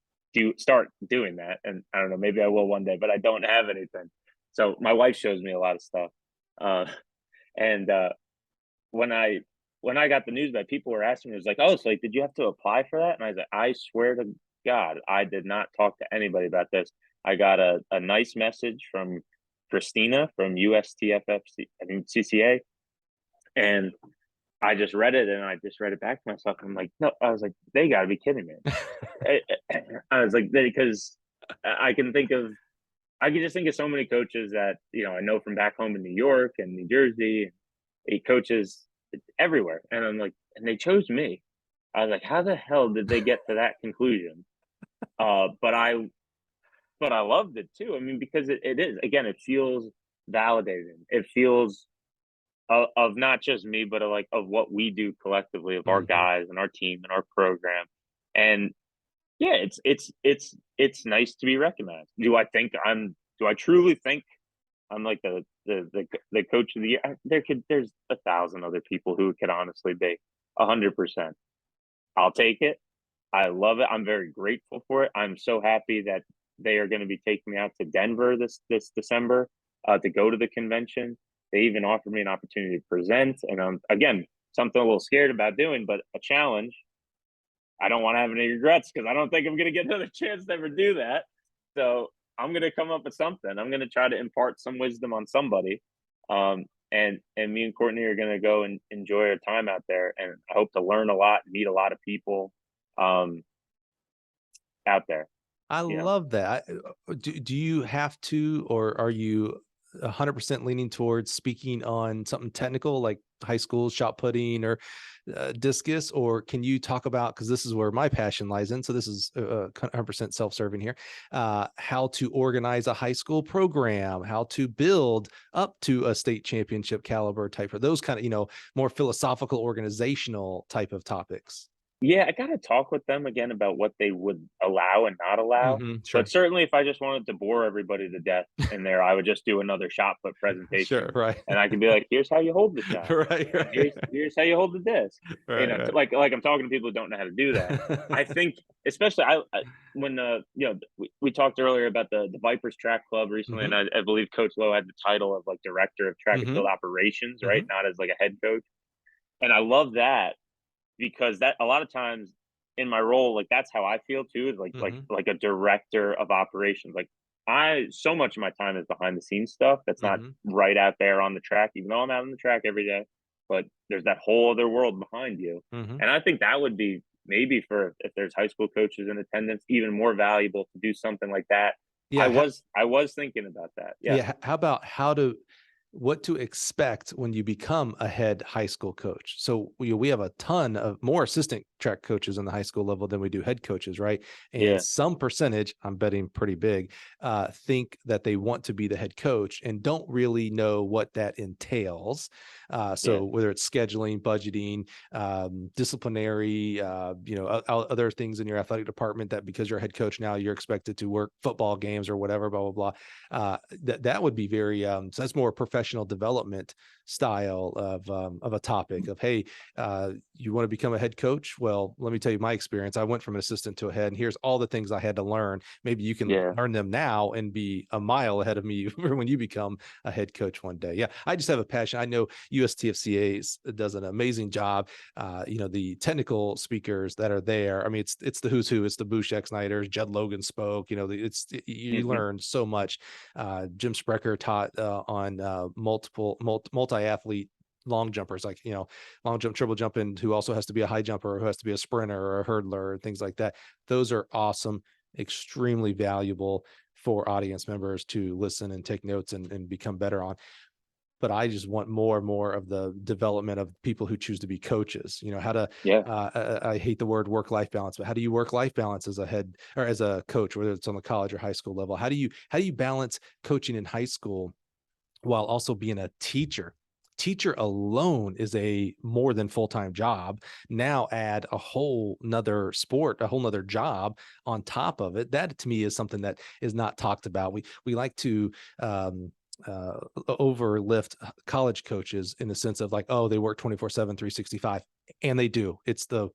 start doing that, and I don't know, maybe I will one day, but I don't have anything. So my wife shows me a lot of stuff, and when I got the news that people were asking me, it was like, oh, so like, did you have to apply for that? And I was like, I swear to God, I did not talk to anybody about this. I got a nice message from Christina from USTFCCA, and I just read it, and I just read it back to myself. I'm like, no, I was like, they got to be kidding me. I was like, because I can just think of so many coaches that, I know from back home in New York and New Jersey, and coaches everywhere. And I'm like, and they chose me. I was like, how the hell did they get to that conclusion? But I loved it too. I mean, because it is, again, it feels validating. It feels of not just me, but of what we do collectively, of our guys and our team and our program. And yeah, it's nice to be recognized. Do I truly think I'm like the coach of the year? There's 1,000 other people who could honestly be 100%. I'll take it. I love it. I'm very grateful for it. I'm so happy that they are going to be taking me out to Denver this December to go to the convention. They even offered me an opportunity to present, and again, something a little scared about doing, but a challenge. I don't want to have any regrets because I don't think I'm going to get another chance to ever do that. So I'm going to come up with something. I'm going to try to impart some wisdom on somebody. And me and Courtney are going to go and enjoy our time out there. And I hope to learn a lot, meet a lot of people out there. I love that. Do you have to, or are you 100% leaning towards speaking on something technical like high school shot putting or discus, or can you talk about, because this is where my passion lies in, so this is 100% self-serving here, how to organize a high school program, how to build up to a state championship caliber type of those kind of more philosophical organizational type of topics? Yeah, I gotta talk with them again about what they would allow and not allow. But Sure. certainly, if I just wanted to bore everybody to death in there, I would just do another shot put Sure. presentation, Right. and I could be like, "Here's how you hold the shot, Right. and Right. here's how you hold the disc." Right. Right. Like I'm talking to people who don't know how to do that. I think, especially I when we talked earlier about the Vipers Track Club recently, and hmm I believe Coach Lowe had the title of like director of track and hmm field operations, right? hmm Not as like a head coach, and I love that because that a lot of times in my role, like that's how I feel too, is hmm like a director of operations. Like I so much of my time is behind the scenes stuff that's not hmm right out there on the track, even though I'm out on the track every day. But there's that whole other world behind you. hmm And I think that would be maybe for if there's high school coaches in attendance, even more valuable to do something like that. Yeah. I was thinking about that. Yeah. Yeah. How about what to expect when you become a head high school coach? So we have a ton of more assistant track coaches in the high school level than we do head coaches, right? And Yeah. some percentage, I'm betting pretty big, think that they want to be the head coach and don't really know what that entails. Yeah. So whether it's scheduling, budgeting, disciplinary, other things in your athletic department that because you're a head coach now, you're expected to work football games or whatever, blah, blah, blah. That would be very so that's more professional development style of a topic of, hey, you want to become a head coach? Well, let me tell you my experience. I went from an assistant to a head, and here's all the things I had to learn. Maybe you can Yeah. learn them now and be a mile ahead of me when you become a head coach one day. Yeah, I just have a passion. I know USTFCA does an amazing job. The technical speakers that are there. I mean, it's the who's who. It's the Bouchek Snyders. Judd Logan spoke. You Hmm. learn so much. Jim Sprecher taught on multi-athlete long jumpers, like, long jump, triple jumping, who also has to be a high jumper, who has to be a sprinter or a hurdler, and things like that. Those are awesome, extremely valuable for audience members to listen and take notes and become better on. But I just want more and more of the development of people who choose to be coaches. How to, Yeah. I hate the word work-life balance, but how do you work-life balance as a head or as a coach, whether it's on the college or high school level? How do you balance coaching in high school while also being a teacher? Teacher alone is a more than full-time job. Now add a whole nother sport, a whole nother job on top of it. That to me is something that is not talked about. We like to overlift college coaches in the sense of like, oh, they work 24/7, 365. And they do. It's the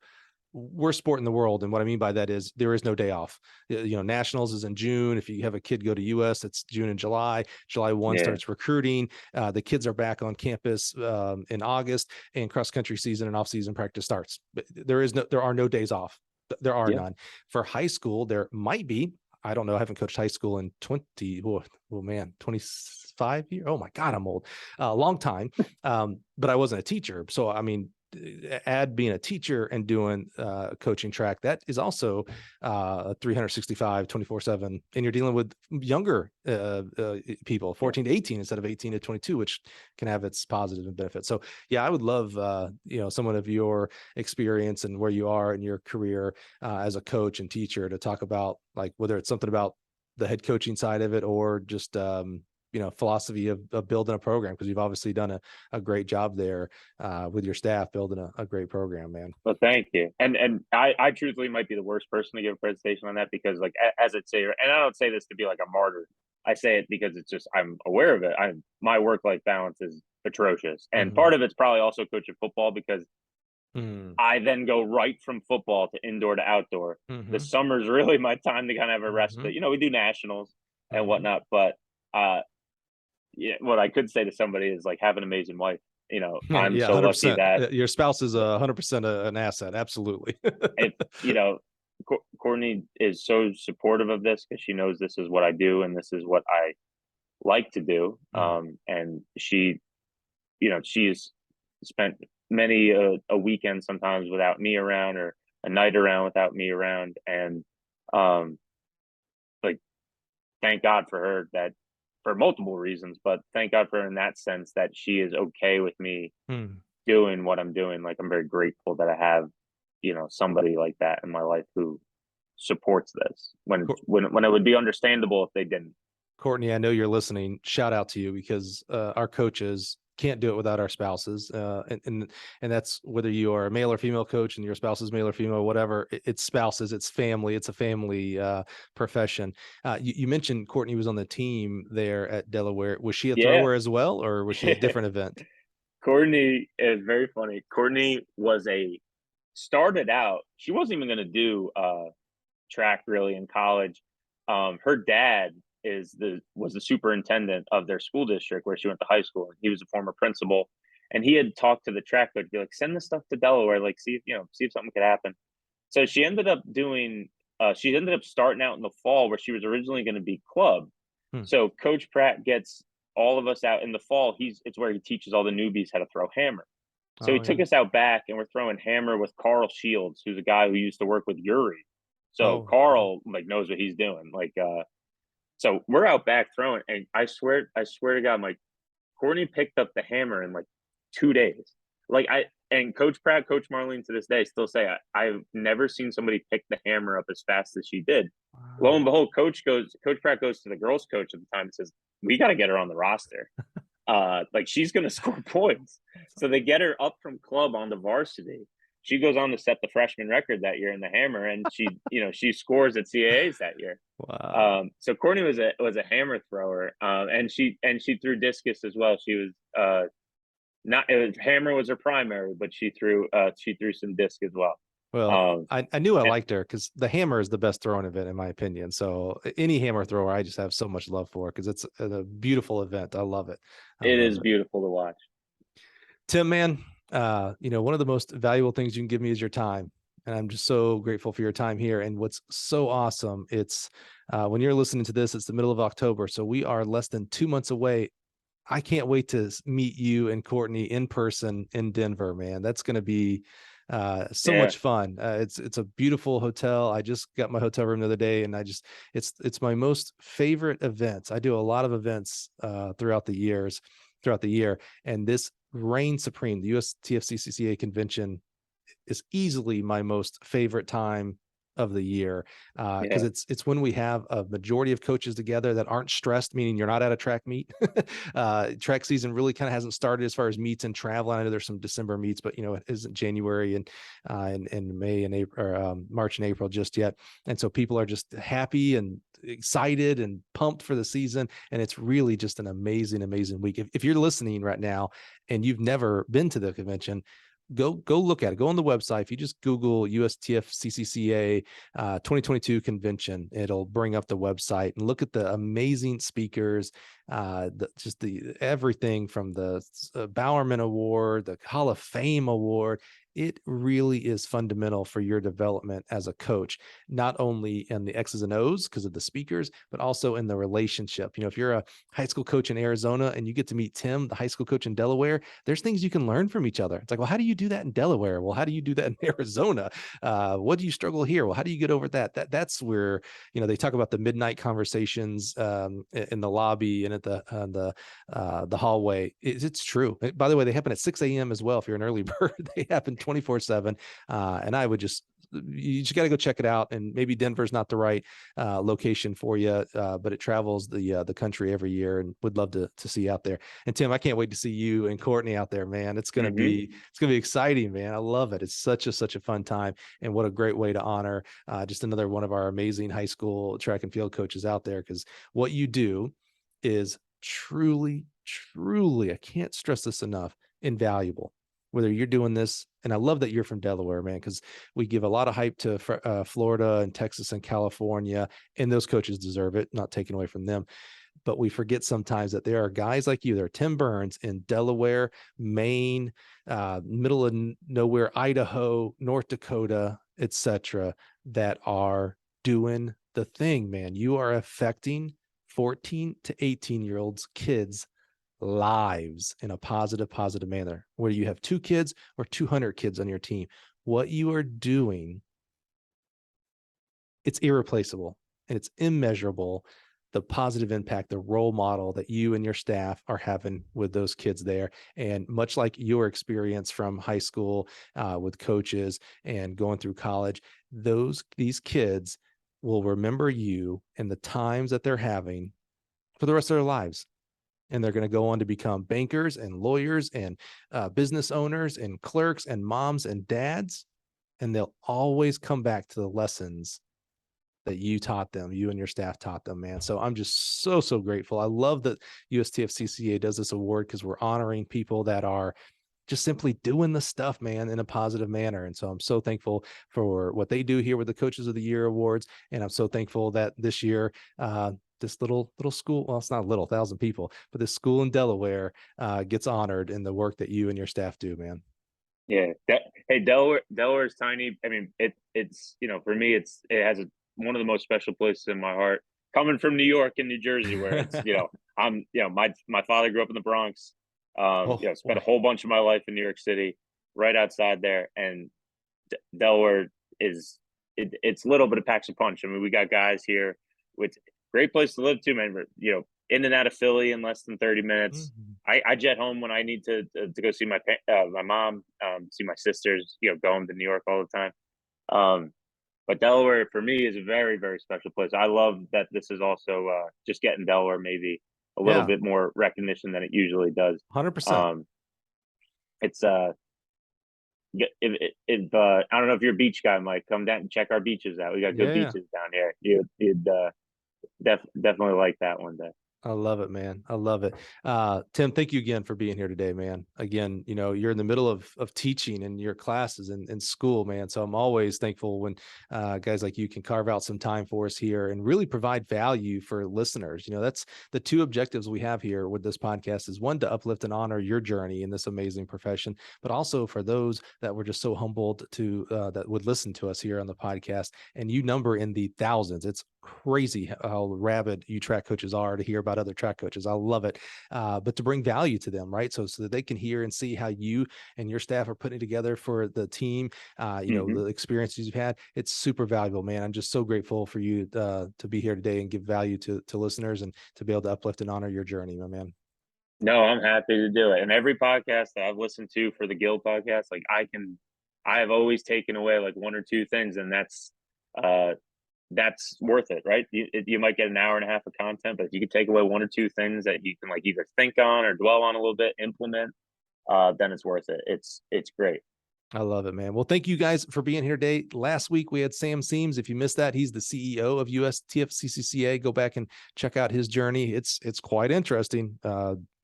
worst sport in the world. And what I mean by that is there is no day off. Nationals is in June. If you have a kid go to US, it's June and July. July 1 Yeah. starts recruiting. The kids are back on campus in August, and cross country season and off season practice starts. But there are no days off. There are Yeah. none. For high school, there might be. I don't know. I haven't coached high school in 25 years. Oh my God, I'm old. A long time. But I wasn't a teacher. So, I mean, add being a teacher and doing coaching track, that is also 365, 24/7. And you're dealing with younger people, 14 to 18 instead of 18 to 22, which can have its positive and benefits. So yeah, I would love, someone of your experience and where you are in your career as a coach and teacher to talk about, like, whether it's something about the head coaching side of it or just, philosophy of building a program, because you've obviously done a great job there with your staff building a great program, man. Well, thank you. And I truthfully might be the worst person to give a presentation on that because, like, as I'd say, and I don't say this to be like a martyr. I say it because it's just I'm aware of it. My work life balance is atrocious, and Mm-hmm. part of it's probably also coaching football because Mm-hmm. I then go right from football to indoor to outdoor. The Mm-hmm. summer's really my time to kind of have a Mm-hmm. respite. We do nationals and Mm-hmm. whatnot, but uh, yeah, what I could say to somebody is like, have an amazing wife. I'm Yeah, so lucky 100%. that Your spouse is 100% an asset. Absolutely. if Courtney is so supportive of this because she knows this is what I do and this is what I like to do. Mm. And she's spent many a weekend sometimes without me around or a night around without me around, and um, like thank God for her that for multiple reasons, but thank God for her in that sense that she is okay with me Mm. doing what I'm doing. Like I'm very grateful that I have somebody like that in my life who supports this when it would be understandable if they didn't. Courtney, I know you're listening. Shout out to you, because our coaches can't do it without our spouses. And that's whether you are a male or female coach and your spouse is male or female, whatever, it's spouses, it's family, it's a family profession. You mentioned Courtney was on the team there at Delaware. Was she a Yeah. thrower as well, or was she a different event? Courtney is very funny. Courtney started out, she wasn't even going to do track really in college. Her dad was the superintendent of their school district where she went to high school, and he was a former principal. And he had talked to the track coach, be like, send this stuff to Delaware, like see if something could happen. So she ended up starting out in the fall where she was originally going to be club. So Coach Pratt gets all of us out in the fall. It's where he teaches all the newbies how to throw hammer. So he took us out back, and we're throwing hammer with Carl Shields, who's a guy who used to work with Yuri. So Carl knows what he's doing. So we're out back throwing, and I swear to God, Courtney picked up the hammer in 2 days. And Coach Pratt, Coach Marlene to this day still say I've never seen somebody pick the hammer up as fast as she did. Wow. Lo and behold, Coach Pratt goes to the girls coach at the time and says, we got to get her on the roster. She's going to score points. So they get her up from club on the varsity. She goes on to set the freshman record that year in the hammer, and she scores at CAAs that year. Wow. So Courtney was a hammer thrower, and she threw discus as well. She was hammer was her primary, but she threw some disc as well. Well, I knew I liked her because the hammer is the best throwing event in my opinion. So any hammer thrower, I just have so much love for because it's a beautiful event. I love it. It is beautiful to watch. Tim, man, one of the most valuable things you can give me is your time. And I'm just so grateful for your time here. And what's so awesome, it's when you're listening to this, it's the middle of October. So we are less than 2 months away. I can't wait to meet you and Courtney in person in Denver, man. That's going to be so much fun. It's a beautiful hotel. I just got my hotel room the other day, and it's my most favorite events. I do a lot of events throughout the year, and this reigns supreme. The USTFCCCA convention is easily my most favorite time of the year because it's when we have a majority of coaches together that aren't stressed, meaning you're not at a track meet. Track season really kind of hasn't started as far as meets and travel. I know there's some December meets, but it isn't January and May and April or March and April just yet. And so people are just happy and excited and pumped for the season. And it's really just an amazing, amazing week. If you're listening right now and you've never been to the convention, go look at it. Go on the website. If you just Google USTFCCCA 2022 convention, it'll bring up the website and look at the amazing speakers, everything from the Bowerman Award, the Hall of Fame Award. It really is fundamental for your development as a coach, not only in the X's and O's because of the speakers, but also in the relationship. If you're a high school coach in Arizona and you get to meet Tim, the high school coach in Delaware, there's things you can learn from each other. It's like, well, how do you do that in Delaware? Well, how do you do that in Arizona? What do you struggle here? Well, how do you get over that? That's where, they talk about the midnight conversations in the lobby and at the hallway. It's true. By the way, they happen at 6 a.m. as well. If you're an early bird, they happen 24/7. And you just got to go check it out. And maybe Denver's not the right location for you, but it travels the country every year, and would love to see you out there. And Tim, I can't wait to see you and Courtney out there, man. It's going to be exciting, man. I love it. It's such a fun time, and what a great way to honor just another one of our amazing high school track and field coaches out there. Because what you do is truly, I can't stress this enough, invaluable. Whether you're doing this, and I love that you're from Delaware, man, because we give a lot of hype to Florida and Texas and California, and those coaches deserve it, not taken away from them. But we forget sometimes that there are guys like you. There are Tim Byrnes in Delaware, Maine, middle of nowhere, Idaho, North Dakota, etc., that are doing the thing, man. You are affecting 14 to 18-year-olds, kids' lives in a positive manner, whether you have 2 kids or 200 kids on your team. What you are doing, it's irreplaceable and it's immeasurable, the positive impact, the role model that you and your staff are having with those kids there. And much like your experience from high school with coaches and going through college, these kids will remember you and the times that they're having for the rest of their lives. and they're going to go on to become bankers and lawyers and business owners and clerks and moms and dads. And they'll always come back to the lessons that you taught them, you and your staff taught them, man. So I'm just so grateful. I love that USTFCCCA does this award because we're honoring people that are just simply doing the stuff, man, in a positive manner. And so I'm so thankful for what they do here with the Coaches of the Year awards. And I'm so thankful that this year, this little school, well, it's not a little, 1,000 people, but this school in Delaware gets honored in the work that you and your staff do, man. Yeah. Hey, Delaware's tiny. I mean, it's, you know, for me, it has one of the most special places in my heart, coming from New York and New Jersey, where it's, you know, my father grew up in the Bronx, you know, spent a whole bunch of my life in New York City, right outside there. And Delaware it's little, but it packs a punch. I mean, we got guys here, with great place to live too, man. You know, in and out of Philly in less than 30 minutes. I jet home when I need to go see my mom, see my sisters, you know, go home to New York all the time. But Delaware for me is a very, very special place. I love that this is also just getting Delaware maybe a little bit more recognition than it usually does. 100%. It's if I don't know if you're a beach guy, Mike, come down and check our beaches out. We got good beaches down here. You'd definitely like that one day. I love it, man. I love it. Tim, thank you again for being here today, man. Again, you know, you're in the middle of teaching in your classes in school, man. So I'm always thankful when guys like you can carve out some time for us here and really provide value for listeners. You know, that's the two objectives we have here with this podcast is one, to uplift and honor your journey in this amazing profession, but also for those that were just so humbled to that would listen to us here on the podcast. And you number in the thousands. It's crazy how rabid you track coaches are to hear about other track coaches. I love it. But to bring value to them, right? So that they can hear and see how you and your staff are putting together for the team, you know, the experiences you've had. It's super valuable, man. I'm just so grateful for you to be here today and give value to listeners and to be able to uplift and honor your journey, my man. No, I'm happy to do it. And every podcast that I've listened to for the Guild podcast, like I have always taken away like one or two things, and that's worth it, right? You might get an hour and a half of content, but if you could take away one or two things that you can like either think on or dwell on a little bit, implement, then it's worth it. It's great. I love it, man. Well, thank you guys for being here today. Last week we had Sam Seams. If you missed that, he's the CEO of USTFCCCA. Go back and check out his journey. It's quite interesting.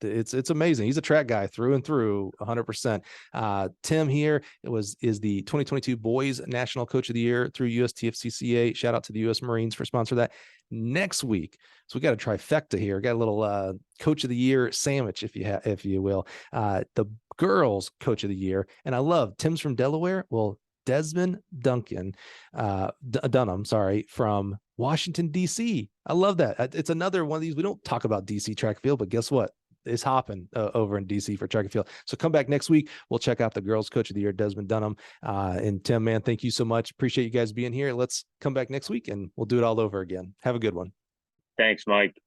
It's amazing. He's a track guy through and through, 100%. Tim here is the 2022 Boys National Coach of the Year through USTFCCA. Shout out to the U.S. Marines for sponsoring that. Next week, so we got a trifecta here. Got a little Coach of the Year sandwich, if you will. The girls Coach of the Year, and I love Tim's from Delaware. Well, Desmond Duncan, Dunham, sorry, from Washington D.C. I love that. It's another one of these. We don't talk about D.C. track and field, but guess what? It's hopping over in DC for track and field. So come back next week. We'll check out the girls Coach of the Year, Desmond Dunham. And Tim, man, thank you so much. Appreciate you guys being here. Let's come back next week and we'll do it all over again. Have a good one. Thanks, Mike.